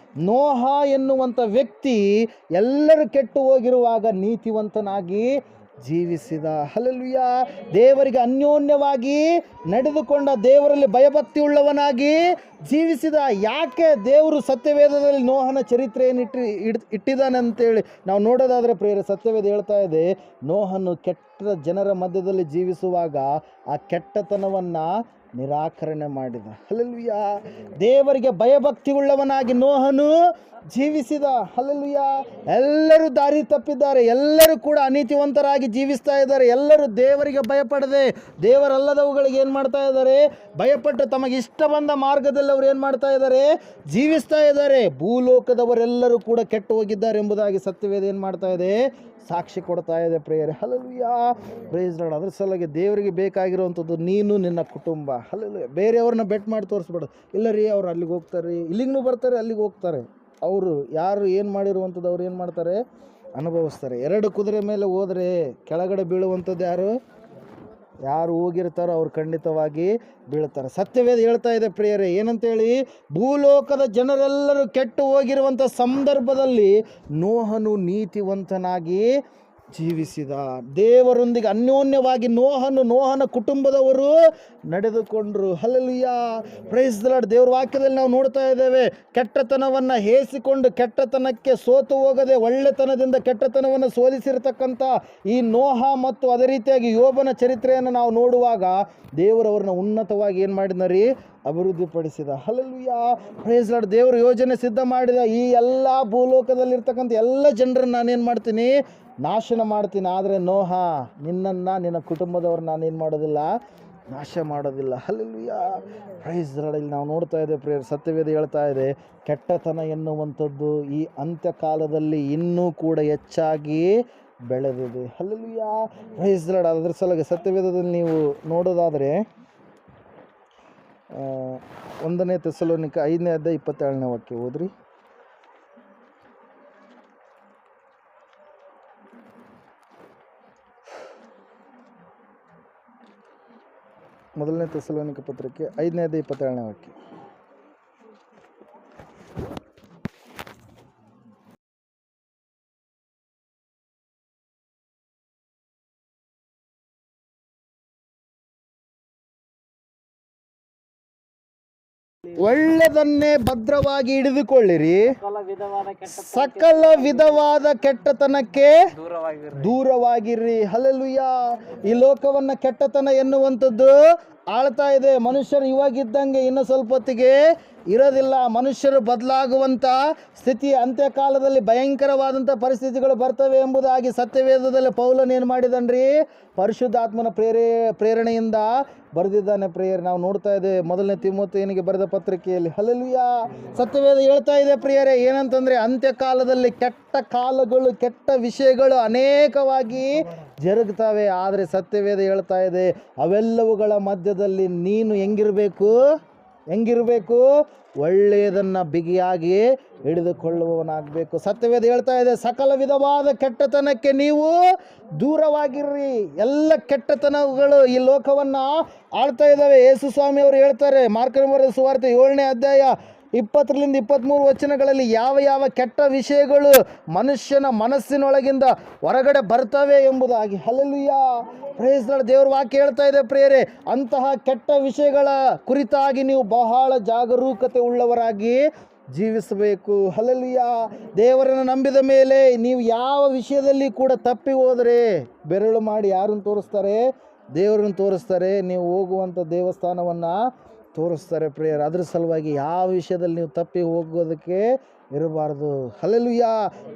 ನೋಹ ಎನ್ನುವಂಥ ವ್ಯಕ್ತಿ ಎಲ್ಲರೂ ಕೆಟ್ಟು ಹೋಗಿರುವಾಗ ನೀತಿವಂತನಾಗಿ ಜೀವಿಸಿದ. ಹಲ್ಲೆಲೂಯಾ, ದೇವರಿಗೆ ಅನ್ಯೋನ್ಯವಾಗಿ ನಡೆದುಕೊಂಡ, ದೇವರಲ್ಲಿ ಭಯಭಕ್ತಿ ಉಳ್ಳವನಾಗಿ ಜೀವಿಸಿದ. ಯಾಕೆ ದೇವರು ಸತ್ಯವೇದದಲ್ಲಿ ನೋಹನ ಚರಿತ್ರೆಯನ್ನು ಇಟ್ಟಿದ್ದಾನೆ ಅಂತೇಳಿ ನಾವು ನೋಡೋದಾದರೆ ಪ್ರಿಯರೇ, ಸತ್ಯವೇದ ಹೇಳ್ತಾ ಇದೆ, ನೋಹನು ಕೆಟ್ಟ ಜನರ ಮಧ್ಯದಲ್ಲಿ ಜೀವಿಸುವಾಗ ಆ ಕೆಟ್ಟತನವನ್ನು ನಿರಾಕರಣೆ ಮಾಡಿದ. ಹಲ್ಲೆಲೂಯಾ, ದೇವರಿಗೆ ಭಯಭಕ್ತಿ ಉಳ್ಳವನಾಗಿ ನೋಹನು ಜೀವಿಸಿದ. ಹಲ್ಲೆಲೂಯಾ, ಎಲ್ಲರೂ ದಾರಿ ತಪ್ಪಿದ್ದಾರೆ, ಎಲ್ಲರೂ ಕೂಡ ಅನೀತಿವಂತರಾಗಿ ಜೀವಿಸ್ತಾ ಇದ್ದಾರೆ. ಎಲ್ಲರೂ ದೇವರಿಗೆ ಭಯಪಡದೆ ದೇವರಲ್ಲದವುಗಳಿಗೆ ಏನು ಮಾಡ್ತಾ ಇದ್ದಾರೆ? ಭಯಪಟ್ಟು ತಮಗೆ ಇಷ್ಟ ಬಂದ ಮಾರ್ಗದಲ್ಲಿ ಅವರು ಏನು ಮಾಡ್ತಾ ಇದ್ದಾರೆ? ಜೀವಿಸ್ತಾ ಇದ್ದಾರೆ. ಭೂಲೋಕದವರೆಲ್ಲರೂ ಕೂಡ ಕೆಟ್ಟು ಹೋಗಿದ್ದಾರೆ ಎಂಬುದಾಗಿ ಸತ್ಯವೇದ ಏನು ಮಾಡ್ತಾ ಇದೆ? ಸಾಕ್ಷಿ ಕೊಡ್ತಾ ಇದೆ ಪ್ರಿಯರೇ. Hallelujah, praise lord. ಅದ್ರ ಸಲುವಾಗಿ ದೇವರಿಗೆ ಬೇಕಾಗಿರುವಂಥದ್ದು ನೀನು, ನಿನ್ನ ಕುಟುಂಬ. ಹಲ್ಲೆಲೂಯಾ, ಬೇರೆಯವ್ರನ್ನ ಬೆಟ್ ಮಾಡಿ ತೋರಿಸ್ಬೇಡ. ಇಲ್ಲ ರೀ, ಅವ್ರು ಅಲ್ಲಿಗೆ ಹೋಗ್ತಾರೆ, ಇಲ್ಲಿಗೂ ಬರ್ತಾರೆ, ಅಲ್ಲಿಗೆ ಹೋಗ್ತಾರೆ. ಅವರು ಯಾರು ಏನು ಮಾಡಿರುವಂಥದ್ದು ಅವ್ರು ಏನು ಮಾಡ್ತಾರೆ? ಅನುಭವಿಸ್ತಾರೆ. 2 ಕುದುರೆ ಮೇಲೆ ಹೋದರೆ ಕೆಳಗಡೆ ಬೀಳುವಂಥದ್ದು ಯಾರು ಹೋಗಿರ್ತಾರೋ ಅವ್ರು ಖಂಡಿತವಾಗಿ ಬೀಳ್ತಾರೆ. ಸತ್ಯವೇದ ಹೇಳ್ತಾ ಇದೆ ಪ್ರಿಯರೇ, ಏನಂತೇಳಿ? ಭೂಲೋಕದ ಜನರೆಲ್ಲರೂ ಕೆಟ್ಟು ಹೋಗಿರುವಂಥ ಸಂದರ್ಭದಲ್ಲಿ ನೋಹನು ನೀತಿವಂತನಾಗಿ ಜೀವಿಸಿದ. ದೇವರೊಂದಿಗೆ ಅನ್ಯೋನ್ಯವಾಗಿ ನೋಹನ ಕುಟುಂಬದವರು ನಡೆದುಕೊಂಡರು. Hallelujah, praise the lord. ದೇವರ ವಾಕ್ಯದಲ್ಲಿ ನಾವು ನೋಡ್ತಾ ಇದ್ದೇವೆ, ಕೆಟ್ಟತನವನ್ನು ಹೇಸಿಕೊಂಡು ಕೆಟ್ಟತನಕ್ಕೆ ಸೋತು ಹೋಗದೆ ಒಳ್ಳೆತನದಿಂದ ಕೆಟ್ಟತನವನ್ನು ಸೋಲಿಸಿರ್ತಕ್ಕಂಥ ಈ ನೋಹ ಮತ್ತು ಅದೇ ರೀತಿಯಾಗಿ ಯೋಬನ ಚರಿತ್ರೆಯನ್ನು ನಾವು ನೋಡುವಾಗ ದೇವರವ್ರನ್ನ ಉನ್ನತವಾಗಿ ಏನು ಮಾಡಿದ್ನರಿ? ಅಭಿವೃದ್ಧಿಪಡಿಸಿದ. Hallelujah, praise Lord. ದೇವರು ಯೋಜನೆ ಸಿದ್ಧ ಮಾಡಿದ. ಈ ಎಲ್ಲ ಭೂಲೋಕದಲ್ಲಿರ್ತಕ್ಕಂಥ ಎಲ್ಲ ಜನರನ್ನು ನಾನೇನು ಮಾಡ್ತೀನಿ? ನಾಶನ ಮಾಡ್ತೀನಿ. ಆದರೆ ನೋಹ, ನಿನ್ನನ್ನು, ನಿನ್ನ ಕುಟುಂಬದವ್ರನ್ನ ನಾನೇನು ಮಾಡೋದಿಲ್ಲ? ನಾಶ ಮಾಡೋದಿಲ್ಲ. Hallelujah, praise lord. ಇಲ್ಲಿ ನಾವು ನೋಡ್ತಾ ಇದ್ದೇವೆ ಪ್ರಿಯರೇ, ಸತ್ಯವೇದ ಹೇಳ್ತಾ ಇದೆ, ಕೆಟ್ಟತನ ಎನ್ನುವಂಥದ್ದು ಈ ಅಂತ್ಯಕಾಲದಲ್ಲಿ ಇನ್ನೂ ಕೂಡ ಹೆಚ್ಚಾಗಿ ಬೆಳೆದಿದೆ. Hallelujah, praise lord. ಅದರ ಸಲುವಾಗಿ ಸತ್ಯವೇದದಲ್ಲಿ ನೀವು ನೋಡೋದಾದರೆ 1ನೇ ಥೆಸಲೋನಿಕ 5ನೇ ಅಧ್ಯಾಯ 27ನೇ ವಾಕ್ಯ ಓದ್ರಿ. ಮೊದಲನೇ ಥೆಸಲೋನಿಕ ಪತ್ರಿಕೆ 5ನೇ ಅಧ್ಯಾಯ 27ನೇ ವಾಕ್ಯ. ಒಳ್ಳೆದನ್ನೇ ಭದ್ರವಾಗಿ ಹಿಡಿದುಕೊಳ್ಳಿರಿ, ಸಕಲ ವಿಧವಾದ ಕೆಟ್ಟ ಸಕಲ ವಿಧವಾದ ಕೆಟ್ಟತನಕ್ಕೆ ದೂರವಾಗಿರ್ರಿ. ದೂರವಾಗಿರ್ರಿ. ಹಲ್ಲೆಲೂಯಾ. ಈ ಲೋಕವನ್ನ ಕೆಟ್ಟತನ ಎನ್ನುವಂಥದ್ದು ಆಳ್ತಾ ಇದೆ. ಮನುಷ್ಯರು ಇವಾಗಿದ್ದಂಗೆ ಇನ್ನು ಸ್ವಲ್ಪ ಹೊತ್ತಿಗೆ ಇರೋದಿಲ್ಲ. ಮನುಷ್ಯರು ಬದಲಾಗುವಂಥ ಸ್ಥಿತಿ, ಅಂತ್ಯಕಾಲದಲ್ಲಿ ಭಯಂಕರವಾದಂಥ ಪರಿಸ್ಥಿತಿಗಳು ಬರ್ತವೆ ಎಂಬುದಾಗಿ ಸತ್ಯವೇದದಲ್ಲಿ ಪೌಲನ್ ಏನು ಮಾಡಿದನ್ರಿ? ಪರಿಶುದ್ಧಾತ್ಮನ ಪ್ರೇರಣೆಯಿಂದ ಬರೆದಿದ್ದಾನೆ. ಪ್ರಿಯರೇ, ನಾವು ನೋಡ್ತಾ ಇದ್ದೇವೆ ಮೊದಲನೇ ತಿಮೋಥೆಯನಿಗೆ ಬರೆದ ಪತ್ರಿಕೆಯಲ್ಲಿ. ಹಲ್ಲೆಲೂಯಾ. ಸತ್ಯವೇದ ಹೇಳ್ತಾ ಇದೆ ಪ್ರಿಯರೇ, ಏನಂತಂದರೆ ಅಂತ್ಯಕಾಲದಲ್ಲಿ ಕೆಟ್ಟ ಕಾಲಗಳು, ಕೆಟ್ಟ ವಿಷಯಗಳು ಅನೇಕವಾಗಿ ಜರುಗ್ತವೆ. ಆದರೆ ಸತ್ಯವೇದ ಹೇಳ್ತಾ ಇದೆ, ಅವೆಲ್ಲವುಗಳ ಮಧ್ಯದಲ್ಲಿ ನೀನು ಹೆಂಗಿರಬೇಕು? ಒಳ್ಳೆಯದನ್ನು ಬಿಗಿಯಾಗಿ ಹಿಡಿದುಕೊಳ್ಳುವವನಾಗಬೇಕು. ಸತ್ಯವೇದ ಹೇಳ್ತಾ ಇದೆ, ಸಕಲ ವಿಧವಾದ ಕೆಟ್ಟತನಕ್ಕೆ ನೀವು ದೂರವಾಗಿರ್ರಿ. ಎಲ್ಲ ಕೆಟ್ಟತನಗಳು ಈ ಲೋಕವನ್ನು ಆಳ್ತಾ ಇದ್ದಾವೆ. ಯೇಸು ಸ್ವಾಮಿ ಅವರು ಹೇಳ್ತಾರೆ, ಮಾರ್ಕನ ಬರೆದ ಸುವಾರ್ತೆ 7ನೇ ಅಧ್ಯಾಯ 20-23 ವಚನಗಳಲ್ಲಿ ಯಾವ ಕೆಟ್ಟ ವಿಷಯಗಳು ಮನುಷ್ಯನ ಮನಸ್ಸಿನೊಳಗಿಂದ ಹೊರಗಡೆ ಬರ್ತವೆ ಎಂಬುದಾಗಿ. ಹಲ್ಲೆಲೂಯಾ. Praise the lord. ದೇವರ ವಾಕ್ಯ ಹೇಳ್ತಾ ಇದೆ ಪ್ರಿಯರೇ, ಅಂತಹ ಕೆಟ್ಟ ವಿಷಯಗಳ ಕುರಿತಾಗಿ ನೀವು ಬಹಳ ಜಾಗರೂಕತೆ ಉಳ್ಳವರಾಗಿ ಜೀವಿಸಬೇಕು. ಹಲ್ಲೆಲೂಯಾ. ದೇವರನ್ನು ನಂಬಿದ ಮೇಲೆ ನೀವು ಯಾವ ವಿಷಯದಲ್ಲಿ ಕೂಡ ತಪ್ಪಿ ಹೋದರೆ ಬೆರಳು ಮಾಡಿ ಯಾರನ್ನು ತೋರಿಸ್ತಾರೆ? ದೇವರನ್ನು ತೋರಿಸ್ತಾರೆ. ನೀವು ಹೋಗುವಂಥ ದೇವಸ್ಥಾನವನ್ನು ತೋರಿಸ್ತಾರೆ ಪ್ರಿಯರ್. ಅದ್ರ ಸಲುವಾಗಿ ಯಾವ ವಿಷಯದಲ್ಲಿ ನೀವು ತಪ್ಪಿ ಹೋಗೋದಕ್ಕೆ ಇರಬಾರ್ದು. ಹಲ್ಲೆಲೂಯಾ.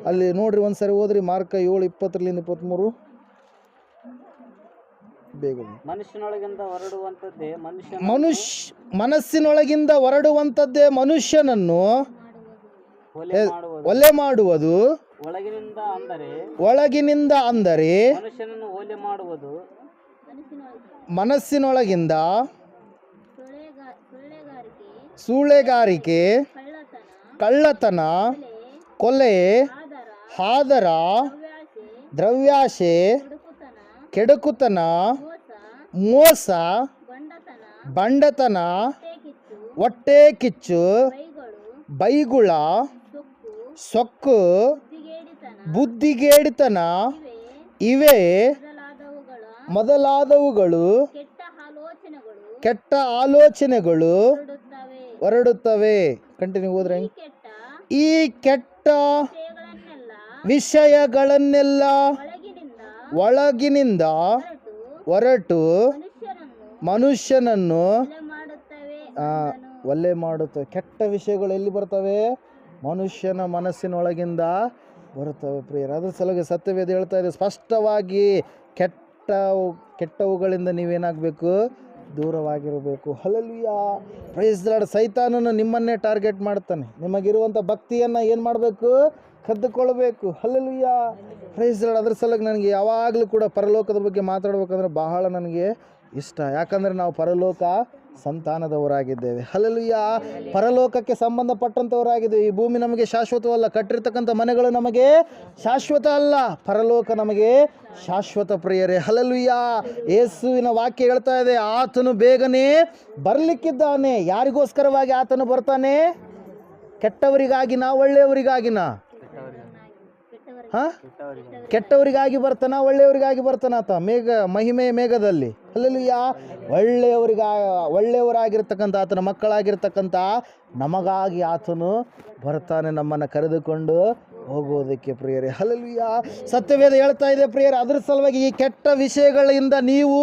ಅಲ್ಲಿ ನೋಡ್ರಿ, ಒಂದ್ಸರಿ ಓದ್ರಿ, ಮಾರ್ಕ 7:20-23 ಬೇಗ. ಮನಸ್ಸಿನೊಳಗಿಂದ ಹೊರಡುವಂಥದ್ದೇ ಮನುಷ್ಯನನ್ನು ಒಲೆ ಮಾಡುವುದು. ಒಳಗಿನಿಂದ ಅಂದರೆ ಮನಸ್ಸಿನೊಳಗಿಂದ ಸೂಳೆಗಾರಿಕೆ, ಕಳ್ಳತನ, ಕೊಲೆ, ಹಾದರ, ದ್ರವ್ಯಾಶೆ, ಕೆಡುಕುತನ, ಮೋಸ, ಬಂಡತನ, ಹೊಟ್ಟೆ ಕಿಚ್ಚು, ಬೈಗುಳ, ಸೊಕ್ಕು, ಬುದ್ಧಿಗೇಡಿತನ ಇವೇ ಮೊದಲಾದವುಗಳು ಕೆಟ್ಟ ಆಲೋಚನೆಗಳು ಹೊರಡುತ್ತವೆ. ಕಂಟಿನ್ಯೂ ಹೋದ್ರೆ, ಈ ಕೆಟ್ಟ ವಿಷಯಗಳನ್ನೆಲ್ಲ ಒಳಗಿನಿಂದ ಹೊರಟು ಮನುಷ್ಯನನ್ನು ಒಲ್ಲೆ ಮಾಡುತ್ತವೆ. ಕೆಟ್ಟ ವಿಷಯಗಳು ಎಲ್ಲಿ ಬರ್ತವೆ? ಮನುಷ್ಯನ ಮನಸ್ಸಿನೊಳಗಿಂದ ಬರುತ್ತವೆ ಪ್ರಿಯರೇ. ಅದ್ರ ಸಲುವಾಗಿ ಸತ್ಯವೇದ ಹೇಳ್ತಾ ಇದೆ ಸ್ಪಷ್ಟವಾಗಿ, ಕೆಟ್ಟವುಗಳಿಂದ ನೀವೇನಾಗಬೇಕು? ದೂರವಾಗಿರಬೇಕು. ಹಲ್ಲೆಲೂಯಾ. Praise the lord. ಸೈತಾನನು ನಿಮ್ಮನ್ನೇ ಟಾರ್ಗೆಟ್ ಮಾಡ್ತಾನೆ. ನಿಮಗಿರುವಂಥ ಭಕ್ತಿಯನ್ನು ಏನು ಮಾಡಬೇಕು? ಕದ್ದುಕೊಳ್ಬೇಕು. ಹಲ್ಲೆಲೂಯಾ. Praise the lord. ಅದ್ರ ಸಲುವಾಗಿ ನನಗೆ ಯಾವಾಗಲೂ ಕೂಡ ಪರಲೋಕದ ಬಗ್ಗೆ ಮಾತಾಡ್ಬೇಕಂದ್ರೆ ಬಹಳ ನನಗೆ ಇಷ್ಟ. ಯಾಕಂದರೆ ನಾವು ಪರಲೋಕ ಸಂತಾನದವರಾಗಿದ್ದೇವೆ. ಹಲ್ಲೆಲೂಯಾ. ಪರಲೋಕಕ್ಕೆ ಸಂಬಂಧಪಟ್ಟಂಥವರಾಗಿದ್ದೇವೆ. ಈ ಭೂಮಿ ನಮಗೆ ಶಾಶ್ವತವಲ್ಲ. ಕಟ್ಟಿರ್ತಕ್ಕಂಥ ಮನೆಗಳು ನಮಗೆ ಶಾಶ್ವತ ಅಲ್ಲ. ಪರಲೋಕ ನಮಗೆ ಶಾಶ್ವತ ಪ್ರಿಯರೇ. ಹಲ್ಲೆಲೂಯಾ. ಯೇಸುವಿನ ವಾಕ್ಯ ಹೇಳ್ತಾ ಇದೆ, ಆತನು ಬೇಗನೆ ಬರಲಿಕ್ಕಿದ್ದಾನೆ. ಯಾರಿಗೋಸ್ಕರವಾಗಿ ಆತನು ಬರ್ತಾನೆ? ಕೆಟ್ಟವರಿಗಾಗಿನಾ ಒಳ್ಳೆಯವರಿಗಾಗಿನಾ? ಕೆಟ್ಟವರಿಗಾಗಿ ಬರ್ತಾನ, ಒಳ್ಳೆಯವರಿಗಾಗಿ ಬರ್ತಾನ ಆತ ಮಹಿಮೆಯ ಮೇಘದಲ್ಲಿ. ಹಲ್ಲೆಲೂಯಾ. ಒಳ್ಳೆಯವರಾಗಿರ್ತಕ್ಕಂಥ ಆತನ ಮಕ್ಕಳಾಗಿರ್ತಕ್ಕಂಥ ನಮಗಾಗಿ ಆತನು ಬರ್ತಾನೆ, ನಮ್ಮನ್ನು ಕರೆದುಕೊಂಡು ಹೋಗೋದಕ್ಕೆ ಪ್ರಿಯರೇ. ಹಲ್ಲೆಲೂಯಾ. ಸತ್ಯವೇದ ಹೇಳ್ತಾ ಇದೆ ಪ್ರಿಯರೇ, ಅದ್ರ ಸಲುವಾಗಿ ಈ ಕೆಟ್ಟ ವಿಷಯಗಳಿಂದ ನೀವು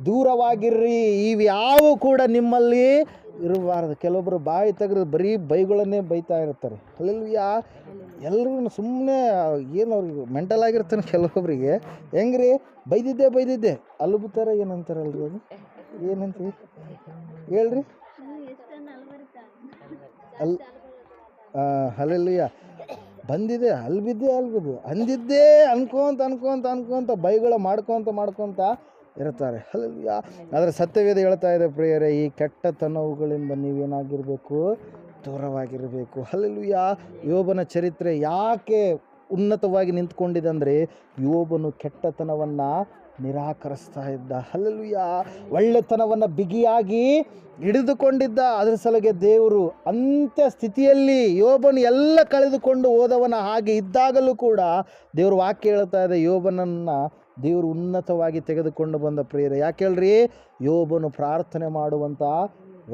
ದೂರವಾಗಿರ್ರಿ. ಇವ್ಯಾವು ಕೂಡ ನಿಮ್ಮಲ್ಲಿ ಇರಬಾರ್ದು. ಕೆಲವೊಬ್ಬರು ಬಾಯಿ ತೆಗೆದು ಬರೀ ಬೈಗಳನ್ನೇ ಬೈತಾ ಇರ್ತಾರೆ. ಹಲ್ಲೆಲೂಯಾ. ಎಲ್ಲರೂ ಸುಮ್ಮನೆ ಏನು ಅವ್ರಿಗೆ ಮೆಂಟಲ್ ಆಗಿರ್ತಾನೆ ಕೆಲವೊಬ್ಬರಿಗೆ. ಹೆಂಗ್ರಿ? ಬೈದಿದ್ದೆ ಅಲ್ಬುತ್ತಾರೆ ಏನಂತಾರಲ್ರಿ, ಅದು ಏನಂತೀವಿ ಹೇಳ್ರಿ? ಹಲ್ಲೆಲೂಯಾ. ಬಂದಿದೆ ಅಲ್ಬಿದ್ದೆ ಅಂದಿದ್ದೇ ಅನ್ಕೊಂತ ಬೈಗಳ ಮಾಡ್ಕೊತ ಇರ್ತಾರೆ. ಹಲ್ಲೆಲೂಯಾ. ಆದರೆ ಸತ್ಯವೇದ ಹೇಳ್ತಾ ಇದೆ ಪ್ರಿಯರೇ, ಈ ಕೆಟ್ಟತನವುಗಳಿಂದ ನೀವೇನಾಗಿರಬೇಕು? ದೂರವಾಗಿರಬೇಕು. ಹಲ್ಲೆಲೂಯಾ. ಯೋಬನ ಚರಿತ್ರೆ ಯಾಕೆ ಉನ್ನತವಾಗಿ ನಿಂತ್ಕೊಂಡಿದೆ ಅಂದರೆ, ಯೋಬನು ಕೆಟ್ಟತನವನ್ನು ನಿರಾಕರಿಸ್ತಾ ಇದ್ದ. ಹಲ್ಲೆಲೂಯಾ. ಒಳ್ಳೆತನವನ್ನು ಬಿಗಿಯಾಗಿ ಹಿಡಿದುಕೊಂಡಿದ್ದ. ಅದರ ಸಲುವಾಗಿ ದೇವರು ಅಂತ್ಯ ಸ್ಥಿತಿಯಲ್ಲಿ ಯೋಬನು ಎಲ್ಲ ಕಳೆದುಕೊಂಡು ಹೋದವನ ಹಾಗೆ ಇದ್ದಾಗಲೂ ಕೂಡ ದೇವ್ರ ವಾಕ್ಯ ಹೇಳ್ತಾ ಇದೆ, ಯೋಬನನ್ನು ದೇವರು ಉನ್ನತವಾಗಿ ತೆಗೆದುಕೊಂಡು ಬಂದ ಪ್ರಿಯರೇ. ಯಾಕೆ ಹೇಳ್ರಿ? ಯೋಬನು ಪ್ರಾರ್ಥನೆ ಮಾಡುವಂಥ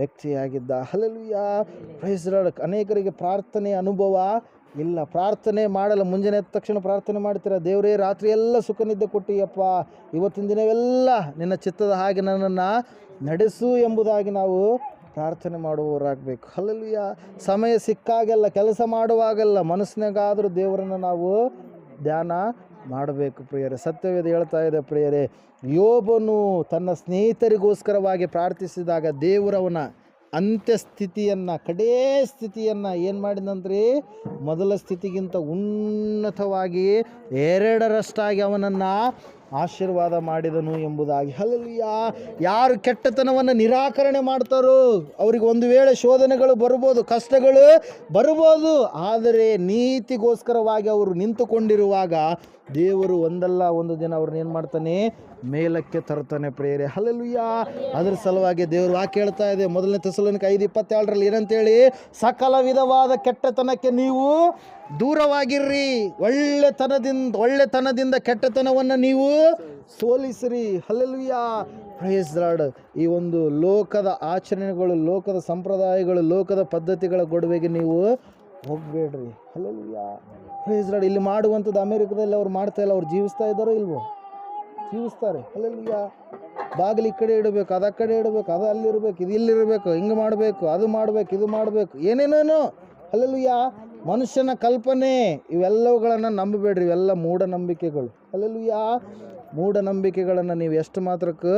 ವ್ಯಕ್ತಿಯಾಗಿದ್ದ. Hallelujah, praise lord. ಅನೇಕರಿಗೆ ಪ್ರಾರ್ಥನೆ ಅನುಭವ ಇಲ್ಲ. ಪ್ರಾರ್ಥನೆ ಮಾಡಲ್ಲ, ಮುಂಜಾನೆ ಎದ್ದ ತಕ್ಷಣ ಪ್ರಾರ್ಥನೆ ಮಾಡ್ತೀರಾ, ದೇವರೇ ರಾತ್ರಿ ಎಲ್ಲ ಸುಖ ನಿದ್ದೆ ಕೊಟ್ಟಿಯಪ್ಪ, ಇವತ್ತಿನ ದಿನವೆಲ್ಲ ನಿನ್ನ ಚಿತ್ತದ ಹಾಗೆ ನನ್ನನ್ನು ನಡೆಸು ಎಂಬುದಾಗಿ ನಾವು ಪ್ರಾರ್ಥನೆ ಮಾಡುವವರಾಗಬೇಕು. ಹಲ್ಲೆಲೂಯಾ. ಸಮಯ ಸಿಕ್ಕಾಗೆಲ್ಲ, ಕೆಲಸ ಮಾಡುವಾಗೆಲ್ಲ ಮನಸ್ಸಿನಾಗಾದರೂ ದೇವರನ್ನು ನಾವು ಧ್ಯಾನ ಮಾಡಬೇಕು ಪ್ರಿಯರೇ. ಸತ್ಯವೇದ ಹೇಳ್ತಾ ಇದೆ ಪ್ರಿಯರೇ, ಯೋಬನು ತನ್ನ ಸ್ನೇಹಿತರಿಗೋಸ್ಕರವಾಗಿ ಪ್ರಾರ್ಥಿಸಿದಾಗ ದೇವರವನ ಅಂತ್ಯಸ್ಥಿತಿಯನ್ನು, ಕಡೇ ಸ್ಥಿತಿಯನ್ನು ಏನು ಮಾಡಿದಂದ್ರೆ ಮೊದಲ ಸ್ಥಿತಿಗಿಂತ ಉನ್ನತವಾಗಿ 2ರಷ್ಟಾಗಿ ಅವನನ್ನು ಆಶೀರ್ವಾದ ಮಾಡಿದನು ಎಂಬುದಾಗಿ. ಹಲ್ಲೆಲೂಯಾ. ಯಾರು ಕೆಟ್ಟತನವನ್ನು ನಿರಾಕರಣೆ ಮಾಡ್ತಾರೋ ಅವ್ರಿಗೆ ಒಂದು ವೇಳೆ ಶೋಧನೆಗಳು ಬರ್ಬೋದು, ಕಷ್ಟಗಳು ಬರ್ಬೋದು, ಆದರೆ ನೀತಿಗೋಸ್ಕರವಾಗಿ ಅವರು ನಿಂತುಕೊಂಡಿರುವಾಗ ದೇವರು ಒಂದಲ್ಲ ಒಂದು ದಿನ ಅವ್ರನ್ನ ಏನು ಮಾಡ್ತಾನೆ, ಮೇಲಕ್ಕೆ ತರ್ತಾನೆ ಪ್ರಿಯರೇ. ಹಲ್ಲೆಲೂಯಾ. ಅದರ ಸಲುವಾಗಿ ದೇವರು ವಾಕ್ಯ ಹೇಳ್ತಾ ಇದೆ, 1 ಥೆಸಲೋನಿಕ 5:27 ಏನಂತೇಳಿ, ಸಕಲ ವಿಧವಾದ ಕೆಟ್ಟತನಕ್ಕೆ ನೀವು ದೂರವಾಗಿರ್ರಿ, ಒಳ್ಳೆತನದಿಂದ ಕೆಟ್ಟತನವನ್ನು ನೀವು ಸೋಲಿಸಿರಿ. Hallelujah, praise lord. ಈ ಒಂದು ಲೋಕದ ಆಚರಣೆಗಳು, ಲೋಕದ ಸಂಪ್ರದಾಯಗಳು, ಲೋಕದ ಪದ್ಧತಿಗಳ ಗೊಡವೆಗೆ ನೀವು ಹೋಗಬೇಡ್ರಿ. Hallelujah, praise lord. ಇಲ್ಲಿ ಮಾಡುವಂಥದ್ದು ಅಮೇರಿಕದಲ್ಲಿ ಅವ್ರು ಮಾಡ್ತಾ ಇಲ್ಲ, ಅವ್ರು ಜೀವಿಸ್ತಾ ಇದ್ದಾರೋ ಇಲ್ವೋ? ಜೀವಿಸ್ತಾರೆ. ಹಲ್ಲೆಲೂಯಾ. ಬಾಗಿಲು ಈ ಕಡೆ ಇಡಬೇಕು, ಅದು ಆ ಕಡೆ ಇಡಬೇಕು, ಅದು ಅಲ್ಲಿರಬೇಕು, ಇದು ಇಲ್ಲಿರಬೇಕು, ಹಿಂಗೆ ಮಾಡಬೇಕು, ಅದು ಮಾಡಬೇಕು, ಇದು ಮಾಡಬೇಕು, ಏನೇನೇನೋ. ಹಲ್ಲೆಲೂಯಾ. ಮನುಷ್ಯನ ಕಲ್ಪನೆ ಇವೆಲ್ಲವುಗಳನ್ನು ನಂಬಬೇಡ್ರಿ, ಇವೆಲ್ಲ ಮೂಢನಂಬಿಕೆಗಳು. ಹಲ್ಲೆಲೂಯಾ. ಮೂಢನಂಬಿಕೆಗಳನ್ನು ನೀವು ಎಷ್ಟು ಮಾತ್ರಕ್ಕೆ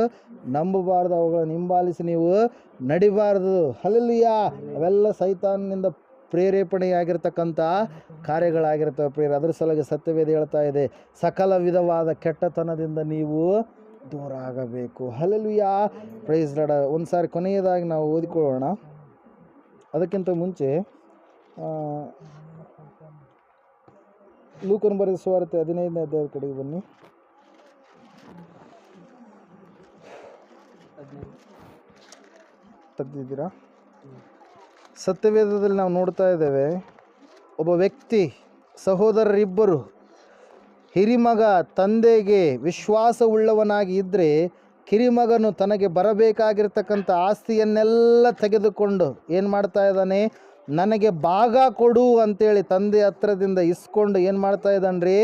ನಂಬಬಾರ್ದು, ಅವುಗಳನ್ನು ಹಿಂಬಾಲಿಸಿ ನೀವು ನಡಿಬಾರ್ದು. ಹಲ್ಲೆಲೂಯಾ. ಅವೆಲ್ಲ ಸೈತಾನನಿಂದ ಪ್ರೇರೇಪಣೆಯಾಗಿರ್ತಕ್ಕಂಥ ಕಾರ್ಯಗಳಾಗಿರ್ತವೆ ಪ್ರಿಯರೇ. ಅದರ ಸಲುವಾಗಿ ಸತ್ಯವೇದ ಹೇಳ್ತಾ ಇದೆ, ಸಕಲ ವಿಧವಾದ ಕೆಟ್ಟತನದಿಂದ ನೀವು ದೂರ ಆಗಬೇಕು. Hallelujah, praise lord. ಒಂದು ಸಾರಿ ಕೊನೆಯದಾಗಿ ನಾವು ಓದಿಕೊಳ್ಳೋಣ. ಅದಕ್ಕಿಂತ ಮುಂಚೆ ಲೂಕನ ಬರೆದ ಸುವಾರ್ತೆ 15ನೇ ಅಧ್ಯಾಯದ ಕಡೆಗೆ ಬನ್ನಿ. ತೆಗೆದಿದ್ದೀರಾ? ಸತ್ಯವೇದದಲ್ಲಿ ನಾವು ನೋಡ್ತಾ ಇದ್ದೇವೆ, ಒಬ್ಬ ವ್ಯಕ್ತಿ, ಸಹೋದರರಿಬ್ಬರು, ಹಿರಿಮಗ ತಂದೆಗೆ ವಿಶ್ವಾಸವುಳ್ಳವನಾಗಿ ಇದ್ದರೆ ಕಿರಿಮಗನು ತನಗೆ ಬರಬೇಕಾಗಿರ್ತಕ್ಕಂಥ ಆಸ್ತಿಯನ್ನೆಲ್ಲ ತೆಗೆದುಕೊಂಡು ಏನು ಮಾಡ್ತಾ ಇದ್ದಾನೆ, ನನಗೆ ಭಾಗ ಕೊಡು ಅಂತೇಳಿ ತಂದೆ ಹತ್ರದಿಂದ ಇಸ್ಕೊಂಡು ಏನು ಮಾಡ್ತಾ ಇದ್ದಾನ್ರಿ,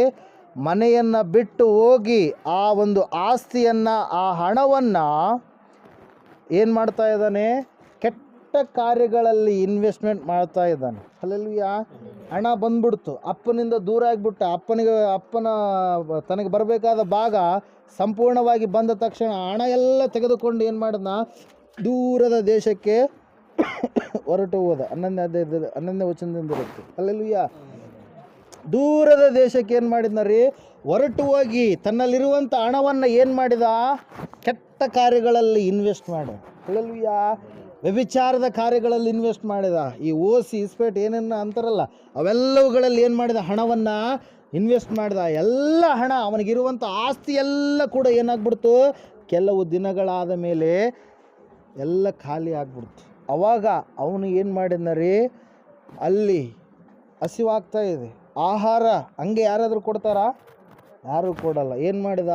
ಮನೆಯನ್ನು ಬಿಟ್ಟು ಹೋಗಿ ಆ ಒಂದು ಆಸ್ತಿಯನ್ನು, ಆ ಹಣವನ್ನು ಏನು ಮಾಡ್ತಾ ಇದ್ದಾನೆ, ಕೆಟ್ಟ ಕಾರ್ಯಗಳಲ್ಲಿ ಇನ್ವೆಸ್ಟ್ಮೆಂಟ್ ಮಾಡ್ತಾ ಇದ್ದಾನೆ. ಹಲ್ಲೆಲೂಯಾ. ಹಣ ಬಂದ್ಬಿಡ್ತು, ಅಪ್ಪನಿಂದ ದೂರ ಆಗಿಬಿಟ್ಟ, ಅಪ್ಪನ ತನಗೆ ಬರಬೇಕಾದ ಭಾಗ ಸಂಪೂರ್ಣವಾಗಿ ಬಂದ ತಕ್ಷಣ ಹಣ ಎಲ್ಲ ತೆಗೆದುಕೊಂಡು ಏನು ಮಾಡಿದ್ನ, ದೂರದ ದೇಶಕ್ಕೆ ಹೊರಟು ಹೋದ. 11ನೇ ವಚನದಿಂದ ಇರುತ್ತೆ. ಹಲ್ಲೆಲೂಯಾ. ದೂರದ ದೇಶಕ್ಕೆ ಏನು ಮಾಡಿದ್ನ ರೀ, ಹೊರಟು ಹೋಗಿ ತನ್ನಲ್ಲಿರುವಂಥ ಹಣವನ್ನು ಏನು ಮಾಡಿದ, ಕೆಟ್ಟ ಕಾರ್ಯಗಳಲ್ಲಿ ಇನ್ವೆಸ್ಟ್ ಮಾಡ. ಹಲ್ಲೆಲೂಯಾ. ವ್ಯಭಿಚಾರದ ಕಾರ್ಯಗಳಲ್ಲಿ ಇನ್ವೆಸ್ಟ್ ಮಾಡಿದ. ಈ ಓಸಿ ಇಸ್ಪೇಟ್ ಏನೇನು ಅಂತಾರಲ್ಲ ಅವೆಲ್ಲವುಗಳಲ್ಲಿ ಏನು ಮಾಡಿದ, ಹಣವನ್ನು ಇನ್ವೆಸ್ಟ್ ಮಾಡಿದ. ಎಲ್ಲ ಹಣ, ಅವನಿಗಿರುವಂಥ ಆಸ್ತಿ ಎಲ್ಲ ಕೂಡ ಏನಾಗ್ಬಿಡ್ತು, ಕೆಲವು ದಿನಗಳಾದ ಮೇಲೆ ಎಲ್ಲ ಖಾಲಿ ಆಗ್ಬಿಡ್ತು. ಅವಾಗ ಅವನು ಏನು ಮಾಡಿದ್ನ ರೀ, ಅಲ್ಲಿ ಹಸಿವಾಗ್ತಾ ಇದೆ, ಆಹಾರ ಹಂಗೆ ಯಾರಾದರೂ ಕೊಡ್ತಾರಾ? ಯಾರೂ ಕೊಡಲ್ಲ. ಏನು ಮಾಡಿದ,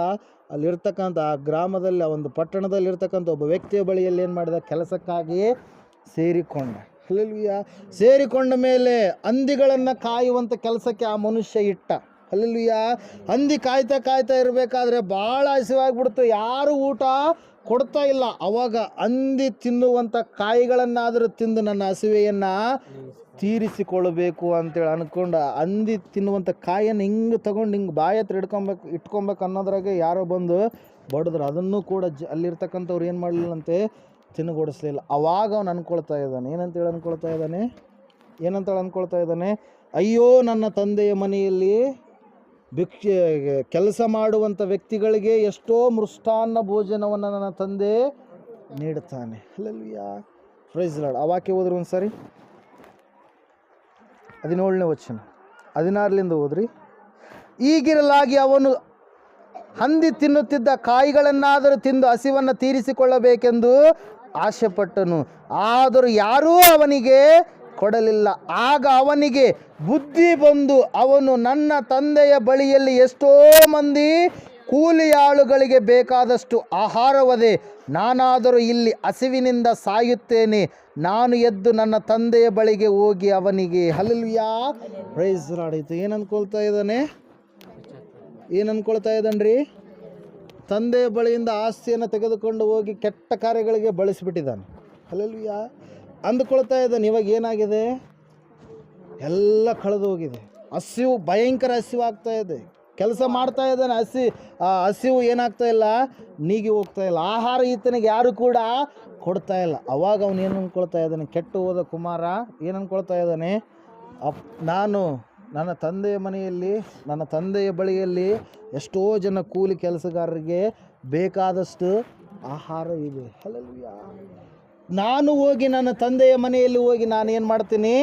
ಅಲ್ಲಿರ್ತಕ್ಕಂಥ ಆ ಗ್ರಾಮದಲ್ಲಿ, ಆ ಒಂದು ಪಟ್ಟಣದಲ್ಲಿರ್ತಕ್ಕಂಥ ಒಬ್ಬ ವ್ಯಕ್ತಿಯ ಬಳಿಯಲ್ಲಿ ಏನು ಮಾಡಿದ, ಕೆಲಸಕ್ಕಾಗಿ ಸೇರಿಕೊಂಡ. ಹಲ್ಲೆಲೂಯಾ. ಸೇರಿಕೊಂಡ ಮೇಲೆ ಹಂದಿಗಳನ್ನು ಕಾಯುವಂಥ ಕೆಲಸಕ್ಕೆ ಆ ಮನುಷ್ಯ ಇಟ್ಟ. ಹಲ್ಲೆಲೂಯಾ. ಹಂದಿ ಕಾಯ್ತಾ ಇರಬೇಕಾದ್ರೆ ಭಾಳ ಹಸಿವಾಗ್ಬಿಡ್ತು, ಯಾರು ಊಟ ಕೊಡ್ತಾ ಇಲ್ಲ. ಅವಾಗ ಹಂದಿ ತಿನ್ನುವಂಥ ಕಾಯಿಗಳನ್ನಾದರೂ ತಿಂದು ನನ್ನ ಹಸಿವೆಯನ್ನು ತೀರಿಸಿಕೊಳ್ಳಬೇಕು ಅಂತೇಳಿ ಅಂದ್ಕೊಂಡು ಹಂದಿ ತಿನ್ನುವಂಥ ಕಾಯನ್ನು ಹಿಂಗೆ ತೊಗೊಂಡು ಹಿಂಗೆ ಬಾಯಿ ಹತ್ರ ಇಟ್ಕೊಬೇಕು ಅನ್ನೋದ್ರಾಗೆ ಯಾರೋ ಬಂದು ಬಡಿದ್ರು. ಅದನ್ನು ಕೂಡ ಅಲ್ಲಿರ್ತಕ್ಕಂಥವ್ರು ಏನು ಮಾಡಲಿಲ್ಲಂತೆ, ತಿನ್ನಗೊಡಿಸ್ಲಿಲ್ಲ. ಅವಾಗ ಅವನು ಅಂದ್ಕೊಳ್ತಾ ಇದ್ದಾನೆ, ಏನಂತೇಳಿ ಅಂದ್ಕೊಳ್ತಾ ಇದ್ದಾನೆ, ಅಯ್ಯೋ ನನ್ನ ತಂದೆಯ ಮನೆಯಲ್ಲಿ ಕೆಲಸ ಮಾಡುವಂಥ ವ್ಯಕ್ತಿಗಳಿಗೆ ಎಷ್ಟೋ ಮೃಷ್ಟಾನ್ನ ಭೋಜನವನ್ನು ನನ್ನ ತಂದೆ ನೀಡುತ್ತಾನೆ. ಹಲ್ಲೆಲೂಯಾ. Praise lord. ಆ ವಾಕ್ಯ ಹೋದ್ರೆ ಒಂದು ಸಾರಿ 17ನೇ ವಚನ 16ರಿಂದ ಓದ್ರಿ. ಈಗಿರಲಾಗಿ ಅವನು ಹಂದಿ ತಿನ್ನುತ್ತಿದ್ದ ಕಾಯಿಗಳನ್ನಾದರೂ ತಿಂದು ಹಸಿವನ್ನು ತೀರಿಸಿಕೊಳ್ಳಬೇಕೆಂದು ಆಶೆಪಟ್ಟನು, ಆದರೂ ಯಾರೂ ಅವನಿಗೆ ಕೊಡಲಿಲ್ಲ. ಆಗ ಅವನಿಗೆ ಬುದ್ಧಿ ಬಂದು ಅವನು, ನನ್ನ ತಂದೆಯ ಬಳಿಯಲ್ಲಿ ಎಷ್ಟೋ ಮಂದಿ ಕೂಲಿಯಾಳುಗಳಿಗೆ ಬೇಕಾದಷ್ಟು ಆಹಾರವದೆ, ನಾನಾದರೂ ಇಲ್ಲಿ ಹಸಿವಿನಿಂದ ಸಾಯುತ್ತೇನೆ. ನಾನು ಎದ್ದು ನನ್ನ ತಂದೆಯ ಬಳಿಗೆ ಹೋಗಿ ಅವನಿಗೆ ಹಲ್ಲೆಲೂಯಾ ಪ್ರೈಸ್ ಲಾರ್ಡ್. ಇದು ಏನು ಅಂದ್ಕೊಳ್ತಾ ಇದ್ದಾನೆ? ಏನು ಅಂದ್ಕೊಳ್ತಾ ಇದ್ದಾನ್ರಿ? ತಂದೆಯ ಬಳಿಯಿಂದ ಆಸ್ತಿಯನ್ನು ತೆಗೆದುಕೊಂಡು ಹೋಗಿ ಕೆಟ್ಟ ಕಾರ್ಯಗಳಿಗೆ ಬಳಸಿಬಿಟ್ಟಿದ್ದಾನೆ. ಹಲ್ಲೆಲೂಯಾ ಅಂದುಕೊಳ್ತಾ ಇದ್ದಾನೆ. ಇವಾಗ ಏನಾಗಿದೆ? ಎಲ್ಲ ಕಳೆದು ಹೋಗಿದೆ. ಹಸಿವು, ಭಯಂಕರ ಹಸಿವು ಆಗ್ತಾ ಇದೆ. ಕೆಲಸ ಮಾಡ್ತಾ ಇದ್ದಾನೆ, ಹಸಿವು ಏನಾಗ್ತಾ ಇಲ್ಲ, ನೀಗಿ ಹೋಗ್ತಾ ಇಲ್ಲ. ಆಹಾರ ಈತನಿಗೆ ಯಾರು ಕೂಡ ಕೊಡ್ತಾ ಇಲ್ಲ. ಅವಾಗ ಅವನು ಏನು ಅಂದ್ಕೊಳ್ತಾ ಇದ್ದಾನೆ? ಕೆಟ್ಟು ಹೋದ ಕುಮಾರ ಏನು ಅಂದ್ಕೊಳ್ತಾ ಇದ್ದಾನೆ? ನಾನು ನನ್ನ ತಂದೆಯ ಮನೆಯಲ್ಲಿ, ನನ್ನ ತಂದೆಯ ಬಳಿಯಲ್ಲಿ ಎಷ್ಟೋ ಜನ ಕೂಲಿ ಕೆಲಸಗಾರರಿಗೆ ಬೇಕಾದಷ್ಟು ಆಹಾರ ಇದೆ. ಹಲ್ಲೆಲೂಯಾ. ನಾನು ಹೋಗಿ ನನ್ನ ತಂದೆಯ ಮನೆಯಲ್ಲಿ ಹೋಗಿ ನಾನು ಏನು ಮಾಡ್ತೀನಿ?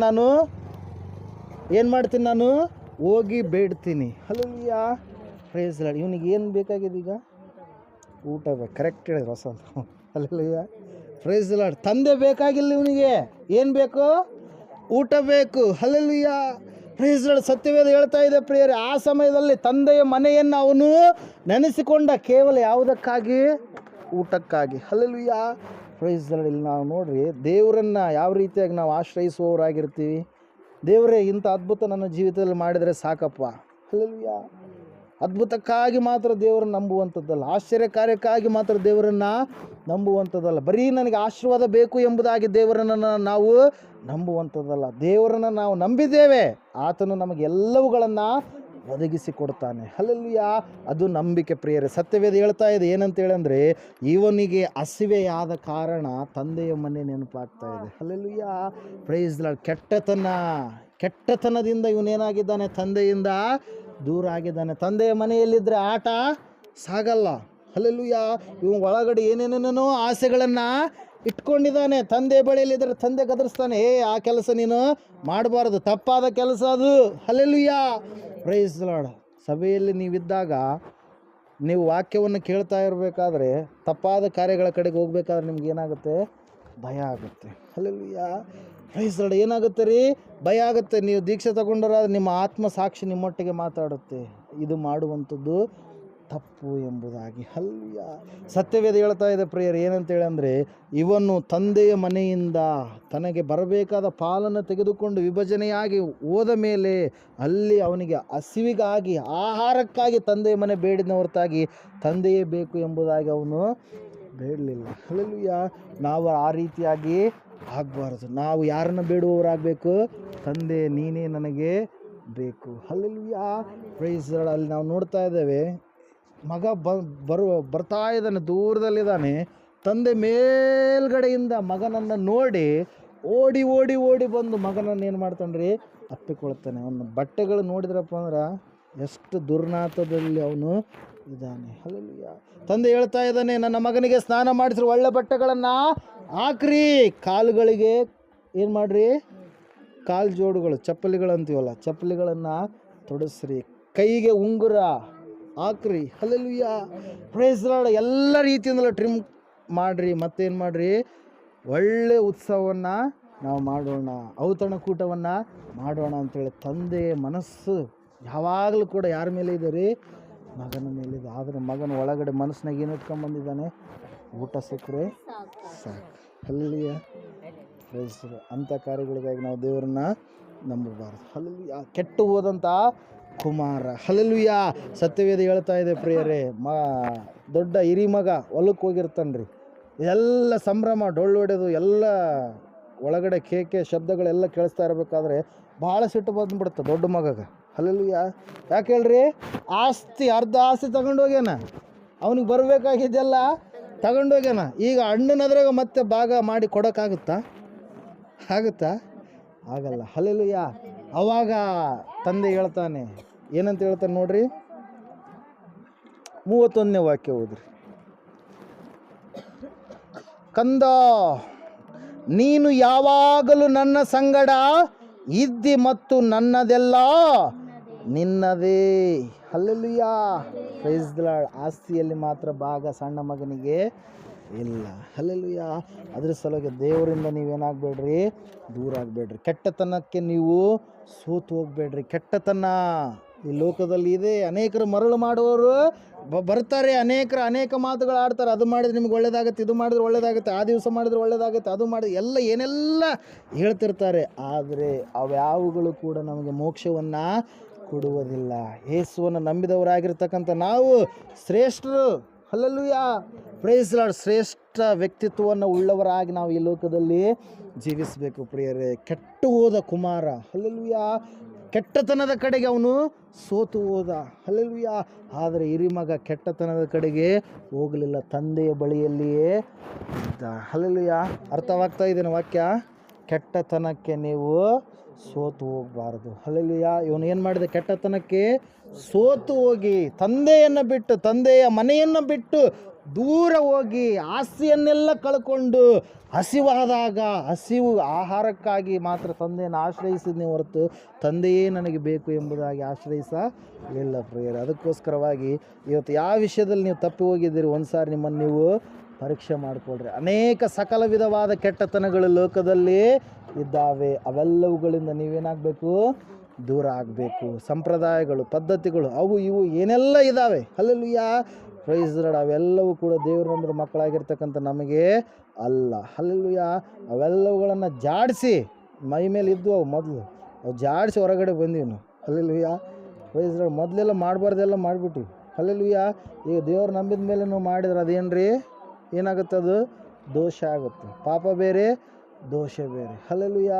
ನಾನು ಹೋಗಿ ಬೇಡ್ತೀನಿ. Hallelujah praise lord. ಇವನಿಗೆ ಏನು ಬೇಕಾಗಿದೆ ಈಗ? ಊಟ ಬೇಕು. ಕರೆಕ್ಟ್ ಹೇಳಿದ್ರು ಹೊಸ. Hallelujah praise lord. ತಂದೆ ಬೇಕಾಗಿಲ್ಲ ಇವನಿಗೆ. ಏನು ಬೇಕು? ಊಟ ಬೇಕು. Hallelujah praise lord. ಸತ್ಯವೇದ ಹೇಳ್ತಾ ಇದೆ ಪ್ರಿಯರೇ, ಆ ಸಮಯದಲ್ಲಿ ತಂದೆಯ ಮನೆಯನ್ನು ಅವನು ನೆನೆಸಿಕೊಂಡ. ಕೇವಲ ಯಾವುದಕ್ಕಾಗಿ? ಊಟಕ್ಕಾಗಿ. Hallelujah praise lord. ಇಲ್ಲಿ ನಾವು ನೋಡ್ರಿ, ದೇವರನ್ನು ಯಾವ ರೀತಿಯಾಗಿ ನಾವು ಆಶ್ರಯಿಸುವವರಾಗಿರ್ತೀವಿ. ದೇವರೇ ಇಂಥ ಅದ್ಭುತ ನನ್ನ ಜೀವಿತದಲ್ಲಿ ಮಾಡಿದರೆ ಸಾಕಪ್ಪ. ಹಲ್ಲೆಲೂಯಾ. ಅದ್ಭುತಕ್ಕಾಗಿ ಮಾತ್ರ ದೇವರನ್ನು ನಂಬುವಂಥದ್ದಲ್ಲ, ಆಶ್ಚರ್ಯ ಕಾರ್ಯಕ್ಕಾಗಿ ಮಾತ್ರ ದೇವರನ್ನು ನಂಬುವಂಥದ್ದಲ್ಲ, ಬರೀ ನನಗೆ ಆಶೀರ್ವಾದ ಬೇಕು ಎಂಬುದಾಗಿ ದೇವರನ್ನು ನಾವು ನಂಬುವಂಥದ್ದಲ್ಲ. ದೇವರನ್ನು ನಾವು ನಂಬಿದ್ದೇವೆ, ಆತನು ನಮಗೆ ಎಲ್ಲವುಗಳನ್ನು ಒದಗಿಸಿ ಕೊಡ್ತಾನೆ. ಹಲ್ಲೆಲೂಯಾ ಅದು ನಂಬಿಕೆ ಪ್ರಿಯರೇ. ಸತ್ಯವೇದ ಹೇಳ್ತಾ ಇದೆ ಏನಂತೇಳಿ ಅಂದರೆ, ಇವನಿಗೆ ಹಸಿವೆಯಾದ ಕಾರಣ ತಂದೆಯ ಮನೆ ನೆನಪಾಗ್ತಾ ಇದೆ. Hallelujah praise lord. ಕೆಟ್ಟತನದಿಂದ ಇವನೇನಾಗಿದ್ದಾನೆ? ತಂದೆಯಿಂದ ದೂರ ಆಗಿದ್ದಾನೆ. ತಂದೆಯ ಮನೆಯಲ್ಲಿದ್ದರೆ ಆಟ ಸಾಗಲ್ಲ. ಹಲ್ಲೆಲೂಯಾ. ಇವನು ಒಳಗಡೆ ಏನೇನೇನೋ ಆಸೆಗಳನ್ನು ಇಟ್ಕೊಂಡಿದ್ದಾನೆ. ತಂದೆ ಬಳಿಯಲ್ಲಿದ್ದರೆ ತಂದೆ ಗದರಿಸ್ತಾನೆ, ಆ ಕೆಲಸ ನೀನು ಮಾಡಬಾರ್ದು, ತಪ್ಪಾದ ಕೆಲಸ ಅದು. Hallelujah praise lord. ಸಭೆಯಲ್ಲಿ ನೀವಿದ್ದಾಗ ನೀವು ವಾಕ್ಯವನ್ನು ಕೇಳ್ತಾ ಇರಬೇಕಾದ್ರೆ ತಪ್ಪಾದ ಕಾರ್ಯಗಳ ಕಡೆಗೆ ಹೋಗ್ಬೇಕಾದ್ರೆ ನಿಮ್ಗೆ ಏನಾಗುತ್ತೆ? ಭಯ ಆಗುತ್ತೆ. Hallelujah praise lord. ಏನಾಗುತ್ತೆ ರೀ? ಭಯ ಆಗುತ್ತೆ. ನೀವು ದೀಕ್ಷೆ ತಗೊಂಡರಾದ್ರೆ ನಿಮ್ಮ ಆತ್ಮ ಸಾಕ್ಷಿ ನಿಮ್ಮೊಟ್ಟಿಗೆ ಮಾತಾಡುತ್ತೆ, ಇದು ಮಾಡುವಂಥದ್ದು ತಪ್ಪು ಎಂಬುದಾಗಿ. ಹಲ್ಲೆಲೂಯಾ ಸತ್ಯವೇದ ಹೇಳ್ತಾ ಇದೆ ಪ್ರಿಯರೇ ಏನಂತೇಳಿ ಅಂದರೆ, ಇವನು ತಂದೆಯ ಮನೆಯಿಂದ ತನಗೆ ಬರಬೇಕಾದ ಪಾಲನ್ನು ತೆಗೆದುಕೊಂಡು ವಿಭಜನೆಯಾಗಿ ಹೋದ ಮೇಲೆ ಅಲ್ಲಿ ಅವನಿಗೆ ಹಸಿವಿಗಾಗಿ, ಆಹಾರಕ್ಕಾಗಿ ತಂದೆಯ ಮನೆ ಬೇಡಿದ ಹೊರತಾಗಿ ತಂದೆಯೇ ಬೇಕು ಎಂಬುದಾಗಿ ಅವನು ಬೇಡಲಿಲ್ಲ. ಹಲ್ಲೆಲೂಯಾ ನಾವು ಆ ರೀತಿಯಾಗಿ ಆಗಬಾರ್ದು. ನಾವು ಯಾರನ್ನು ಬೇಡುವವರಾಗಬೇಕು? ತಂದೆ ನೀನೇ ನನಗೆ ಬೇಕು. Hallelujah praise lord. ಅಲ್ಲಿ ನಾವು ನೋಡ್ತಾ ಇದ್ದೇವೆ, ಮಗ ಬರ್ತಾ ಇದ್ದಾನೆ, ದೂರದಲ್ಲಿದ್ದಾನೆ. ತಂದೆ ಮೇಲ್ಗಡೆಯಿಂದ ಮಗನನ್ನು ನೋಡಿ ಓಡಿ ಓಡಿ ಓಡಿ ಬಂದು ಮಗನನ್ನು ಏನು ಮಾಡ್ತಾನ್ರಿ? ಅಪ್ಪಿಕೊಳ್ತಾನೆ. ಅವನ ಬಟ್ಟೆಗಳು ನೋಡಿದ್ರಪ್ಪ ಅಂದ್ರೆ ಎಷ್ಟು ದುರ್ನಾಥದಲ್ಲಿ ಅವನು ಇದ್ದಾನೆ. ಹಲ್ಲೆಲೂಯಾ ತಂದೆ ಹೇಳ್ತಾ ಇದ್ದಾನೆ, ನನ್ನ ಮಗನಿಗೆ ಸ್ನಾನ ಮಾಡಿಸಿರು, ಒಳ್ಳೆ ಬಟ್ಟೆಗಳನ್ನು ಹಾಕ್ರಿ, ಕಾಲುಗಳಿಗೆ ಏನು ಮಾಡಿರಿ? ಕಾಲು ಜೋಡುಗಳು, ಚಪ್ಪಲಿಗಳು ಅಂತೀವಲ್ಲ, ಚಪ್ಪಲಿಗಳನ್ನು ತೊಡಸ್ರಿ, ಕೈಗೆ ಉಂಗುರ ಹಾಕ್ರಿ. Hallelujah praise lord. ಎಲ್ಲ ರೀತಿಯಿಂದಲೂ ಟ್ರಿಮ್ ಮಾಡಿರಿ, ಮತ್ತೇನು ಮಾಡಿರಿ? ಒಳ್ಳೆ ಉತ್ಸವವನ್ನು ನಾವು ಮಾಡೋಣ, ಔತಣಕೂಟವನ್ನು ಮಾಡೋಣ ಅಂಥೇಳಿ ತಂದೆಯ ಮನಸ್ಸು ಯಾವಾಗಲೂ ಕೂಡ ಯಾರ ಮೇಲೆ ಇದೆ ರೀ? ಮಗನ ಮೇಲಿದೆ. ಆದರೆ ಮಗನ ಒಳಗಡೆ ಮನಸ್ಸಿನಾಗ ಏನು ಇಟ್ಕೊಂಡ್ಬಂದಿದ್ದಾನೆ? ಊಟ ಸಿಕ್ಕರೆ ಸಾಕು. Hallelujah praise lord. ಅಂಥ ಕಾರ್ಯಗಳಿಗಾಗಿ ನಾವು ದೇವರನ್ನ ನಂಬಬಾರ್ದು. ಹಲ್ಲೆಲೂಯಾ ಕೆಟ್ಟು ಹೋದಂಥ ಕುಮಾರ. ಹಲ್ಲೆಲೂಯಾ ಸತ್ಯವೇದ ಹೇಳ್ತಾ ಇದೆ ಪ್ರಿಯರೇ, ದೊಡ್ಡ ಹಿರಿ ಮಗ ಹೊಲಕ್ಕೆ ಹೋಗಿರ್ತಾನೆ ರೀ, ಎಲ್ಲ ಸಂಭ್ರಮ, ಡೊಳ್ಳು ಹೊಡೆದು ಎಲ್ಲ ಒಳಗಡೆ ಕೇಕೆ ಶಬ್ದಗಳೆಲ್ಲ ಕೇಳಿಸ್ತಾ ಇರಬೇಕಾದ್ರೆ ಭಾಳ ಸಿಟ್ಟು ಬಂದುಬಿಡುತ್ತೆ ದೊಡ್ಡ ಮಗಗೆ. ಹಲ್ಲೆಲೂಯಾ ಯಾಕೆ ಹೇಳ್ರಿ? ಅರ್ಧ ಆಸ್ತಿ ತಗೊಂಡೋಗ್ಯಾನ, ಅವನಿಗೆ ಬರಬೇಕಾಗಿದ್ದೆಲ್ಲ ತಗೊಂಡೋಗ್ಯಾನ. ಈಗ ಅಣ್ಣನದ್ರಾಗ ಮತ್ತೆ ಭಾಗ ಮಾಡಿ ಕೊಡೋಕ್ಕಾಗುತ್ತಾ? ಆಗಲ್ಲ. ಹಲ್ಲೆಲೂಯಾ ಅವಾಗ ತಂದೆ ಹೇಳ್ತಾನೆ, ಏನಂತ ಹೇಳ್ತಾನೆ ನೋಡ್ರಿ, 31ನೇ ವಾಕ್ಯ ಓದ್ರಿ. ಕಂದ, ನೀನು ಯಾವಾಗಲೂ ನನ್ನ ಸಂಗಡ ಇದ್ದಿ ಮತ್ತು ನನ್ನದೆಲ್ಲ ನಿನ್ನದೇ. Hallelujah praise the lord. ಆಸ್ತಿಯಲ್ಲಿ ಮಾತ್ರ ಭಾಗ ಸಣ್ಣ ಮಗನಿಗೆ ಇಲ್ಲ. ಹಲ್ಲೆಲೂಯಾ ಅದ್ರ ಸಲುವಾಗಿ ದೇವರಿಂದ ನೀವೇನಾಗಬೇಡ್ರಿ? ದೂರ ಆಗಬೇಡ್ರಿ. ಕೆಟ್ಟತನಕ್ಕೆ ನೀವು ಸೋತು ಹೋಗಬೇಡ್ರಿ. ಕೆಟ್ಟತನ ಈ ಲೋಕದಲ್ಲಿ ಇದೆ. ಅನೇಕರು ಮರಳು ಮಾಡುವವರು ಬರ್ತಾರೆ, ಅನೇಕ ಮಾತುಗಳು ಆಡ್ತಾರೆ. ಅದು ಮಾಡಿದ್ರೆ ನಿಮ್ಗೆ ಒಳ್ಳೇದಾಗುತ್ತೆ, ಇದು ಮಾಡಿದ್ರೆ ಒಳ್ಳೇದಾಗುತ್ತೆ, ಆ ದಿವಸ ಮಾಡಿದ್ರೆ ಒಳ್ಳೇದಾಗುತ್ತೆ, ಅದು ಮಾಡಿ ಏನೆಲ್ಲ ಹೇಳ್ತಿರ್ತಾರೆ. ಆದರೆ ಅವ್ಯಾವುಗಳು ಕೂಡ ನಮಗೆ ಮೋಕ್ಷವನ್ನು ಕೊಡುವುದಿಲ್ಲ. ಯೇಸುವನ್ನು ನಂಬಿದವರಾಗಿರ್ತಕ್ಕಂಥ ನಾವು ಶ್ರೇಷ್ಠರು. Hallelujah, praise lord. ಶ್ರೇಷ್ಠ ವ್ಯಕ್ತಿತ್ವವನ್ನು ಉಳ್ಳವರಾಗಿ ನಾವು ಈ ಲೋಕದಲ್ಲಿ ಜೀವಿಸಬೇಕು ಪ್ರಿಯರೇ. ಕೆಟ್ಟು ಹೋದ ಕುಮಾರ, ಹಲ್ಲೆಲೂಯಾ, ಕೆಟ್ಟತನದ ಕಡೆಗೆ ಅವನು ಸೋತು ಹೋದ. ಹಲ್ಲೆಲೂಯಾ. ಆದರೆ ಹಿರಿಮಗ ಕೆಟ್ಟತನದ ಕಡೆಗೆ ಹೋಗಲಿಲ್ಲ, ತಂದೆಯ ಬಳಿಯಲ್ಲಿಯೇ ಇದ್ದ. ಹಲ್ಲೆಲೂಯಾ. ಅರ್ಥವಾಗ್ತಾ ಇದ್ದೇನೆ ವಾಕ್ಯ? ಕೆಟ್ಟತನಕ್ಕೆ ನೀವು ಸೋತು ಹೋಗಬಾರ್ದು. ಹಲ್ಲೆಲೂಯಾ. ಇವನು ಏನು ಮಾಡಿದ? ಕೆಟ್ಟತನಕ್ಕೆ ಸೋತು ಹೋಗಿ ತಂದೆಯನ್ನು ಬಿಟ್ಟು, ತಂದೆಯ ಮನೆಯನ್ನು ಬಿಟ್ಟು ದೂರ ಹೋಗಿ ಆಸ್ತಿಯನ್ನೆಲ್ಲ ಕಳ್ಕೊಂಡು ಹಸಿವಾದಾಗ ಹಸಿವು ಆಹಾರಕ್ಕಾಗಿ ಮಾತ್ರ ತಂದೆಯನ್ನು ಆಶ್ರಯಿಸಿದ್ನೇ ಹೊರತು ತಂದೆಯೇ ನನಗೆ ಬೇಕು ಎಂಬುದಾಗಿ ಆಶ್ರಯಿಸಲಿಲ್ಲ ಪ್ರಿಯರೇ. ಅದಕ್ಕೋಸ್ಕರವಾಗಿ ಇವತ್ತು ಯಾವ ವಿಷಯದಲ್ಲಿ ನೀವು ತಪ್ಪಿ ಹೋಗಿದ್ದೀರಿ, ಒಂದು ಸಾರಿ ನಿಮ್ಮನ್ನು ನೀವು ಪರೀಕ್ಷೆ ಮಾಡಿಕೊಳ್ರಿ. ಅನೇಕ ಸಕಲ ವಿಧವಾದ ಕೆಟ್ಟತನಗಳು ಲೋಕದಲ್ಲಿ ಇದ್ದಾವೆ. ಅವೆಲ್ಲವುಗಳಿಂದ ನೀವೇನಾಗಬೇಕು? ದೂರ ಆಗಬೇಕು. ಸಂಪ್ರದಾಯಗಳು, ಪದ್ಧತಿಗಳು, ಅವು ಇವು ಏನೆಲ್ಲ ಇದ್ದಾವೆ, ಹಲ್ಲೆಲೂಯಾ, ಪ್ರೈಸ್ ಲಾರ್ಡ್, ಅವೆಲ್ಲವೂ ಕೂಡ ದೇವರ ನಂಬಿದ ಮಕ್ಕಳಾಗಿರ್ತಕ್ಕಂಥ ನಮಗೆ ಅಲ್ಲ. ಹಲ್ಲೆಲೂಯಾ. ಅವೆಲ್ಲವುಗಳನ್ನು ಜಾಡಿಸಿ, ಮೈ ಮೇಲೆ ಇದ್ದು ಅವು ಜಾಡಿಸಿ ಹೊರಗಡೆ ಬಂದೀವಿ ನಾವು. Hallelujah, praise lord. ಮೊದಲೆಲ್ಲ ಮಾಡಬಾರ್ದೆಲ್ಲ ಮಾಡಿಬಿಟ್ಟಿವಿ. ಹಲ್ಲೆಲೂಯಾ. ಈಗ ದೇವ್ರು ನಂಬಿದ ಮೇಲೆ ನಾವು ಮಾಡಿದ್ರೆ ಅದೇನು ರೀ, ಏನಾಗುತ್ತೆ? ಅದು ದೋಷ ಆಗುತ್ತೆ. ಪಾಪ ಬೇರೆ, ದೋಷ ಬೇರೆ. Hallelujah,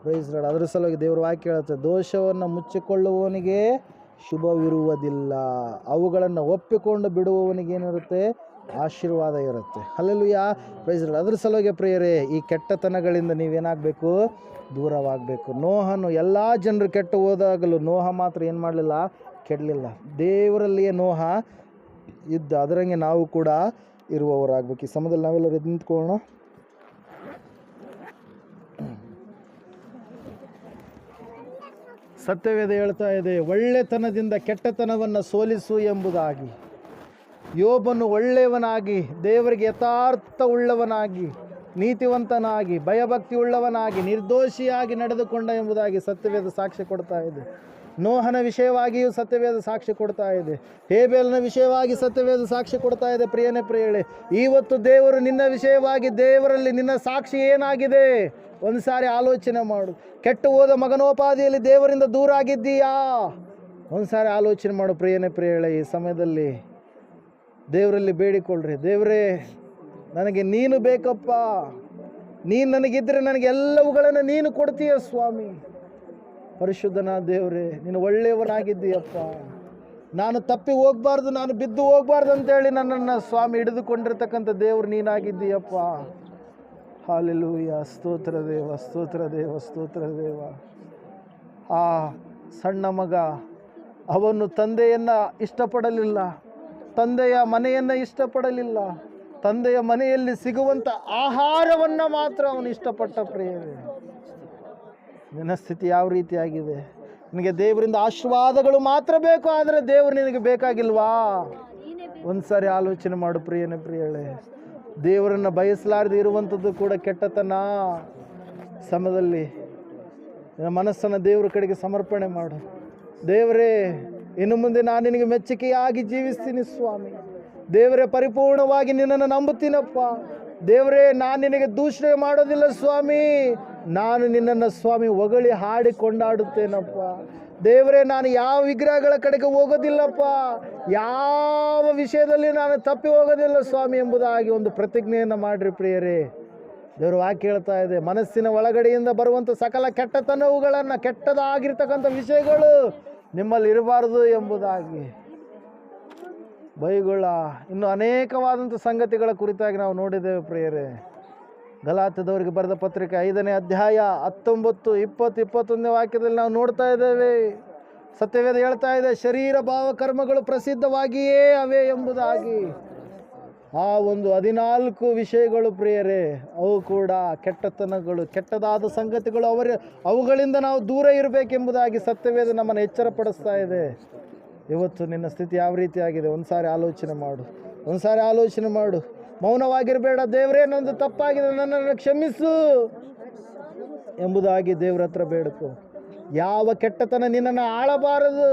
praise lord. ಅದ್ರ ಸಲುವಾಗಿ ದೇವ್ರ ವಾಕ್ಯ ಹೇಳುತ್ತೆ, ದೋಷವನ್ನು ಮುಚ್ಚಿಕೊಳ್ಳುವವನಿಗೆ ಶುಭವಿರುವುದಿಲ್ಲ, ಅವುಗಳನ್ನು ಒಪ್ಪಿಕೊಂಡು ಬಿಡುವವನಿಗೆ ಏನಿರುತ್ತೆ? ಆಶೀರ್ವಾದ ಇರುತ್ತೆ. Hallelujah, praise lord. ಅದ್ರ ಸಲುವಾಗಿ ಪ್ರಿಯರೇ, ಈ ಕೆಟ್ಟತನಗಳಿಂದ ನೀವೇನಾಗಬೇಕು? ದೂರವಾಗಬೇಕು. ನೋಹನು ಎಲ್ಲ ಜನರು ಕೆಟ್ಟು ಹೋದಾಗಲೂ ನೋಹ ಮಾತ್ರ ಏನು ಮಾಡಲಿಲ್ಲ? ಕೆಡಲಿಲ್ಲ. ದೇವರಲ್ಲಿಯೇ ನೋಹ ಇದ್ದ. ಅದರಂಗೆ ನಾವು ಕೂಡ ಇರುವವರಾಗಬೇಕು. ಈ ಸಮಯದಲ್ಲಿ ನಾವೆಲ್ಲರೂ ಎದ್ದು ನಿಂತ್ಕೊಳ್ಳೋಣ. ಸತ್ಯವೇದ ಹೇಳ್ತಾ ಇದೆ, ಒಳ್ಳೆತನದಿಂದ ಕೆಟ್ಟತನವನ್ನು ಸೋಲಿಸು ಎಂಬುದಾಗಿ. ಯೋಬನು ಒಳ್ಳೆಯವನಾಗಿ, ದೇವರಿಗೆ ಯಥಾರ್ಥ ಉಳ್ಳವನಾಗಿ, ನೀತಿವಂತನಾಗಿ, ಭಯಭಕ್ತಿ ಉಳ್ಳವನಾಗಿ, ನಿರ್ದೋಷಿಯಾಗಿ ನಡೆದುಕೊಂಡ ಎಂಬುದಾಗಿ ಸತ್ಯವೇದ ಸಾಕ್ಷ್ಯ ಕೊಡ್ತಾ ಇದೆ. ನೋಹನ ವಿಷಯವಾಗಿಯೂ ಸತ್ಯವೇದ ಸಾಕ್ಷಿ ಕೊಡ್ತಾ ಇದೆ. ಹೇಬೇಲನ ವಿಷಯವಾಗಿ ಸತ್ಯವೇದ ಸಾಕ್ಷಿ ಕೊಡ್ತಾ ಇದೆ. ಪ್ರಿಯನೇ ಪ್ರಿಯಳೆ, ಇವತ್ತು ದೇವರು ನಿನ್ನ ವಿಷಯವಾಗಿ, ದೇವರಲ್ಲಿ ನಿನ್ನ ಸಾಕ್ಷಿ ಏನಾಗಿದೆ? ಒಂದು ಸಾರಿ ಆಲೋಚನೆ ಮಾಡು. ಕೆಟ್ಟು ಹೋದ ಮಗನೋಪಾದಿಯಲ್ಲಿ ದೇವರಿಂದ ದೂರ ಆಗಿದ್ದೀಯಾ? ಒಂದು ಸಾರಿ ಆಲೋಚನೆ ಮಾಡು ಪ್ರಿಯನೇ ಪ್ರಿಯಳೆ. ಈ ಸಮಯದಲ್ಲಿ ದೇವರಲ್ಲಿ ಬೇಡಿಕೊಳ್ಳ್ರಿ, ದೇವರೇ ನನಗೆ ನೀನು ಬೇಕಪ್ಪ, ನೀನು ನನಗಿದ್ದರೆ ನನಗೆ ಎಲ್ಲವುಗಳನ್ನು ನೀನು ಕೊಡ್ತೀಯ ಸ್ವಾಮಿ. ಪರಿಶುದ್ಧನಾದ ದೇವರೇ, ನೀನು ಒಳ್ಳೆಯವನಾಗಿದ್ದೀಯಪ್ಪ. ನಾನು ತಪ್ಪಿ ಹೋಗಬಾರ್ದು, ನಾನು ಬಿದ್ದು ಹೋಗಬಾರ್ದು ಅಂತೇಳಿ ನನ್ನನ್ನು ಸ್ವಾಮಿ ಹಿಡಿದುಕೊಂಡಿರ್ತಕ್ಕಂಥ ದೇವರು ನೀನಾಗಿದ್ದೀಯಪ್ಪ. ಹಾಲೆಲೂಯ, ಸ್ತೋತ್ರ ದೇವ, ಸ್ತೋತ್ರ ದೇವ, ಸ್ತೋತ್ರ ದೇವ. ಆ ಸಣ್ಣ ಮಗ, ಅವನು ತಂದೆಯನ್ನು ಇಷ್ಟಪಡಲಿಲ್ಲ, ತಂದೆಯ ಮನೆಯನ್ನು ಇಷ್ಟಪಡಲಿಲ್ಲ, ತಂದೆಯ ಮನೆಯಲ್ಲಿ ಸಿಗುವಂಥ ಆಹಾರವನ್ನು ಮಾತ್ರ ಅವನು ಇಷ್ಟಪಟ್ಟ ಪ್ರಿಯವೇ. ನಿನ್ನ ಸ್ಥಿತಿ ಯಾವ ರೀತಿಯಾಗಿದೆ? ನಿನಗೆ ದೇವರಿಂದ ಆಶೀರ್ವಾದಗಳು ಮಾತ್ರ ಬೇಕು, ಆದರೆ ದೇವರು ನಿನಗೆ ಬೇಕಾಗಿಲ್ವಾ? ಒಂದು ಸಾರಿ ಆಲೋಚನೆ ಮಾಡು ಪ್ರಿಯನೇ ಪ್ರಿಯಳೆ. ದೇವರನ್ನು ಬಯಸಲಾರದೆ ಇರುವಂಥದ್ದು ಕೂಡ ಕೆಟ್ಟತನ. ಸಮಯದಲ್ಲಿ ನಿನ್ನ ಮನಸ್ಸನ್ನು ದೇವರ ಕಡೆಗೆ ಸಮರ್ಪಣೆ ಮಾಡು. ದೇವರೇ, ಇನ್ನು ಮುಂದೆ ನಾನು ನಿನಗೆ ಮೆಚ್ಚುಗೆಯಾಗಿ ಜೀವಿಸ್ತೀನಿ ಸ್ವಾಮಿ. ದೇವರೇ, ಪರಿಪೂರ್ಣವಾಗಿ ನಿನ್ನನ್ನು ನಂಬುತ್ತೀನಪ್ಪ. ದೇವರೇ, ನಾನು ನಿನಗೆ ದೂಷಣೆ ಮಾಡೋದಿಲ್ಲ ಸ್ವಾಮಿ, ನಾನು ನಿನ್ನನ್ನು ಸ್ವಾಮಿ ಹೊಗಳಿ ಹಾಡಿ ಕೊಂಡಾಡುತ್ತೇನಪ್ಪ. ದೇವರೇ, ನಾನು ಯಾವ ವಿಗ್ರಹಗಳ ಕಡೆಗೆ ಹೋಗೋದಿಲ್ಲಪ್ಪ, ಯಾವ ವಿಷಯದಲ್ಲಿ ನಾನು ತಪ್ಪಿ ಹೋಗೋದಿಲ್ಲ ಸ್ವಾಮಿ ಎಂಬುದಾಗಿ ಒಂದು ಪ್ರತಿಜ್ಞೆಯನ್ನು ಮಾಡಿರಿ ಪ್ರಿಯರೇ. ದೇವರು ವಾಕ್ಯ ಹೇಳ್ತಾ ಇದೆ, ಮನಸ್ಸಿನ ಒಳಗಡೆಯಿಂದ ಬರುವಂಥ ಸಕಲ ಕೆಟ್ಟತನವುಗಳನ್ನು, ಕೆಟ್ಟದಾಗಿರ್ತಕ್ಕಂಥ ವಿಷಯಗಳು ನಿಮ್ಮಲ್ಲಿ ಇರಬಾರ್ದು ಎಂಬುದಾಗಿ. ಬೈಗುಳ, ಇನ್ನು ಅನೇಕವಾದಂಥ ಸಂಗತಿಗಳ ಕುರಿತಾಗಿ ನಾವು ನೋಡಿದ್ದೇವೆ ಪ್ರಿಯರೇ. ಗಲಾತ್ಯದವರಿಗೆ ಬರೆದ ಪತ್ರಿಕೆ 5ನೇ ಅಧ್ಯಾಯ 19, 20, 21ನೇ ವಾಕ್ಯದಲ್ಲಿ ನಾವು ನೋಡ್ತಾ ಇದ್ದೇವೆ. ಸತ್ಯವೇದ ಹೇಳ್ತಾ ಇದೆ, ಶರೀರ ಭಾವಕರ್ಮಗಳು ಪ್ರಸಿದ್ಧವಾಗಿಯೇ ಅವೆ ಎಂಬುದಾಗಿ. ಆ ಒಂದು 14 ವಿಷಯಗಳು ಪ್ರಿಯರೇ, ಅವು ಕೂಡ ಕೆಟ್ಟತನಗಳು, ಕೆಟ್ಟದಾದ ಸಂಗತಿಗಳು. ಅವುಗಳಿಂದ ನಾವು ದೂರ ಇರಬೇಕೆಂಬುದಾಗಿ ಸತ್ಯವೇದ ನಮ್ಮನ್ನು ಎಚ್ಚರಪಡಿಸ್ತಾ ಇದೆ. ಇವತ್ತು ನಿನ್ನ ಸ್ಥಿತಿ ಯಾವ ರೀತಿಯಾಗಿದೆ? ಒಂದು ಸಾರಿ ಆಲೋಚನೆ ಮಾಡು, ಒಂದು ಸಾರಿ ಆಲೋಚನೆ ಮಾಡು. ಮೌನವಾಗಿರಬೇಡ. ದೇವರೇ, ನನ್ನದು ತಪ್ಪಾಗಿದೆ, ನನ್ನನ್ನು ಕ್ಷಮಿಸು ಎಂಬುದಾಗಿ ದೇವರ ಹತ್ರ ಬೇಡಕು. ಯಾವ ಕೆಟ್ಟತನ ನಿನ್ನನ್ನು ಆಳಬಾರದು.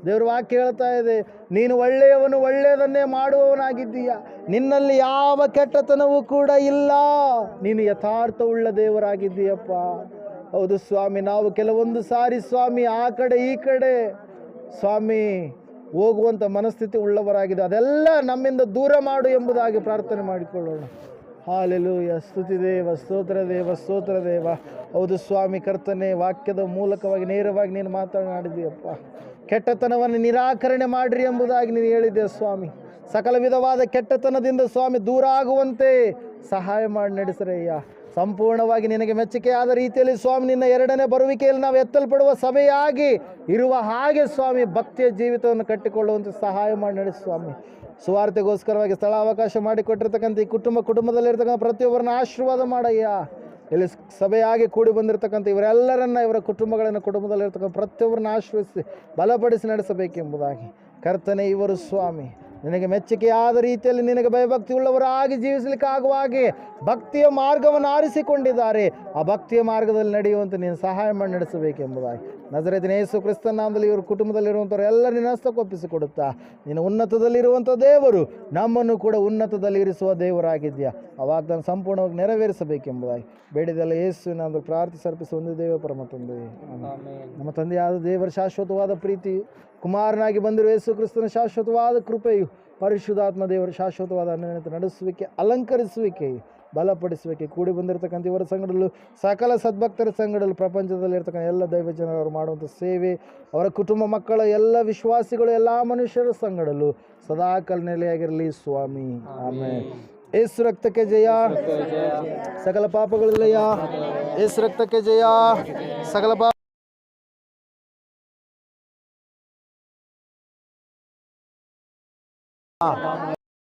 ದೇವ್ರ ವಾಕ್ಯ ಹೇಳ್ತಾ ಇದೆ, ನೀನು ಒಳ್ಳೆಯವನು, ಒಳ್ಳೆಯದನ್ನೇ ಮಾಡುವವನಾಗಿದ್ದೀಯ, ನಿನ್ನಲ್ಲಿ ಯಾವ ಕೆಟ್ಟತನವೂ ಕೂಡ ಇಲ್ಲ, ನೀನು ಯಥಾರ್ಥವುಳ್ಳ ದೇವರಾಗಿದ್ದೀಯಪ್ಪ. ಹೌದು ಸ್ವಾಮಿ, ನಾವು ಕೆಲವೊಂದು ಸಾರಿ ಸ್ವಾಮಿ ಆ ಕಡೆ ಈ ಕಡೆ ಸ್ವಾಮಿ ಹೋಗುವಂಥ ಮನಸ್ಥಿತಿ ಉಳ್ಳವರಾಗಿದೆ. ಅದೆಲ್ಲ ನಮ್ಮಿಂದ ದೂರ ಮಾಡು ಎಂಬುದಾಗಿ ಪ್ರಾರ್ಥನೆ ಮಾಡಿಕೊಳ್ಳೋಣ. ಹಾಲೆಲೂಯ, ಸ್ತುತಿ ದೇವ, ಸ್ತೋತ್ರ ದೇವ, ಸ್ತೋತ್ರ ದೇವ. ಹೌದು ಸ್ವಾಮಿ ಕರ್ತನೆ, ವಾಕ್ಯದ ಮೂಲಕವಾಗಿ ನೇರವಾಗಿ ನೀನು ಮಾತನಾಡಿದೆಯಪ್ಪ. ಕೆಟ್ಟತನವನ್ನು ನಿರಾಕರಣೆ ಮಾಡಿರಿ ಎಂಬುದಾಗಿ ನೀನು ಹೇಳಿದ್ದೆ ಸ್ವಾಮಿ. ಸಕಲ ವಿಧವಾದ ಕೆಟ್ಟತನದಿಂದ ಸ್ವಾಮಿ ದೂರ ಆಗುವಂತೆ ಸಹಾಯ ಮಾಡಿ ನಡೆಸರಯ್ಯ. ಸಂಪೂರ್ಣವಾಗಿ ನಿನಗೆ ಮೆಚ್ಚುಗೆಯಾದ ರೀತಿಯಲ್ಲಿ ಸ್ವಾಮಿ ನಿನ್ನ ಎರಡನೇ ಬರುವಿಕೆಯಲ್ಲಿ ನಾವು ಎತ್ತಲ್ಪಡುವ ಸಭೆಯಾಗಿ ಇರುವ ಹಾಗೆ ಸ್ವಾಮಿ ಭಕ್ತಿಯ ಜೀವಿತವನ್ನು ಕಟ್ಟಿಕೊಳ್ಳುವಂತೆ ಸಹಾಯ ಮಾಡಿ ನಡೆಸಿ ಸ್ವಾಮಿ. ಸುವಾರ್ತೆಗೋಸ್ಕರವಾಗಿ ಸ್ಥಳ ಅವಕಾಶ ಮಾಡಿಕೊಟ್ಟಿರ್ತಕ್ಕಂಥ ಈ ಕುಟುಂಬದಲ್ಲಿರ್ತಕ್ಕಂಥ ಪ್ರತಿಯೊಬ್ಬರನ್ನ ಆಶೀರ್ವಾದ ಮಾಡಯ್ಯ. ಇಲ್ಲಿ ಸಭೆಯಾಗಿ ಕೂಡಿ ಬಂದಿರತಕ್ಕಂಥ ಇವರೆಲ್ಲರನ್ನ, ಇವರ ಕುಟುಂಬದಲ್ಲಿರ್ತಕ್ಕಂಥ ಪ್ರತಿಯೊಬ್ಬರನ್ನ ಆಶೀರ್ವದಿಸಿ ಬಲಪಡಿಸಿ ನಡೆಸಬೇಕೆಂಬುದಾಗಿ ಕರ್ತನೆ, ಇವರು ಸ್ವಾಮಿ ನಿನಗೆ ಮೆಚ್ಚುಗೆಯಾದ ರೀತಿಯಲ್ಲಿ ನಿನಗೆ ಭಯಭಕ್ತಿ ಉಳ್ಳವರಾಗಿ ಜೀವಿಸಲಿಕ್ಕೆ ಆಗುವ ಹಾಗೆ ಭಕ್ತಿಯ ಮಾರ್ಗವನ್ನು ಆರಿಸಿಕೊಂಡಿದ್ದಾರೆ. ಆ ಭಕ್ತಿಯ ಮಾರ್ಗದಲ್ಲಿ ನಡೆಯುವಂತೆ ನೀನು ಸಹಾಯ ಮಾಡಿ ನಡೆಸಬೇಕೆಂಬುದಾಗಿ ನಜರೇತಿನ ಯೇಸು ಕ್ರಿಸ್ತನ ನಾಮದಲ್ಲಿ ಇವರು ಕುಟುಂಬದಲ್ಲಿರುವಂಥವ್ರು ಎಲ್ಲ ನಿನ್ನ ಹಸ್ತಕ್ಕೊಪ್ಪಿಸಿಕೊಡುತ್ತಾ, ನೀನು ಉನ್ನತದಲ್ಲಿರುವಂಥ ದೇವರು, ನಮ್ಮನ್ನು ಕೂಡ ಉನ್ನತದಲ್ಲಿ ಇರಿಸುವ ದೇವರಾಗಿದ್ದೀಯಾ. ಆ ವಾಗ್ದಾನ ಸಂಪೂರ್ಣವಾಗಿ ನೆರವೇರಿಸಬೇಕೆಂಬುದಾಗಿ ಬೇಡಿದೆಲ್ಲ ಯೇಸುವಿನ ಒಂದು ಪ್ರಾರ್ಥಿಸರ್ಪಿಸಿ ಒಂದು ದೇವ ಪರಮ ತಂದೆ. ನಮ್ಮ ತಂದೆಯಾದ ದೇವರ ಶಾಶ್ವತವಾದ ಪ್ರೀತಿ, ಕುಮಾರನಾಗಿ ಬಂದಿರುವ ಯೇಸು ಕ್ರಿಸ್ತನ ಶಾಶ್ವತವಾದ ಕೃಪೆಯು, ಪರಿಶುದ್ಧಾತ್ಮ ದೇವರ ಶಾಶ್ವತವಾದ ಅನ್ಯೋನ್ಯತೆ ನಡೆಸುವಿಕೆ, ಅಲಂಕರಿಸುವಿಕೆ, ಬಲಪಡಿಸುವಿಕೆ, ಕೂಡಿ ಬಂದಿರತಕ್ಕಂಥ ಇವರ ಸಂಘಡಲ್ಲೂ ಸಕಲ ಸದ್ಭಕ್ತರ ಸಂಘಡಲ್ಲೂ ಪ್ರಪಂಚದಲ್ಲಿರ್ತಕ್ಕಂಥ ಎಲ್ಲ ದೈವ ಜನರು ಮಾಡುವಂಥ ಸೇವೆ, ಅವರ ಕುಟುಂಬ ಮಕ್ಕಳ ಎಲ್ಲ ವಿಶ್ವಾಸಿಗಳು ಎಲ್ಲ ಮನುಷ್ಯರ ಸಂಘಡಲ್ಲೂ ಸದಾಕಾಲ ನೆಲೆಯಾಗಿರಲಿ ಸ್ವಾಮಿ. ಆಮೇಲೆ ಯೇಸು ರಕ್ತಕ್ಕೆ ಜಯ, ಸಕಲ ಪಾಪಗಳು ಜಯ. ಯೇಸು ರಕ್ತಕ್ಕೆ ಜಯ, ಸಕಲ ಪಾಪ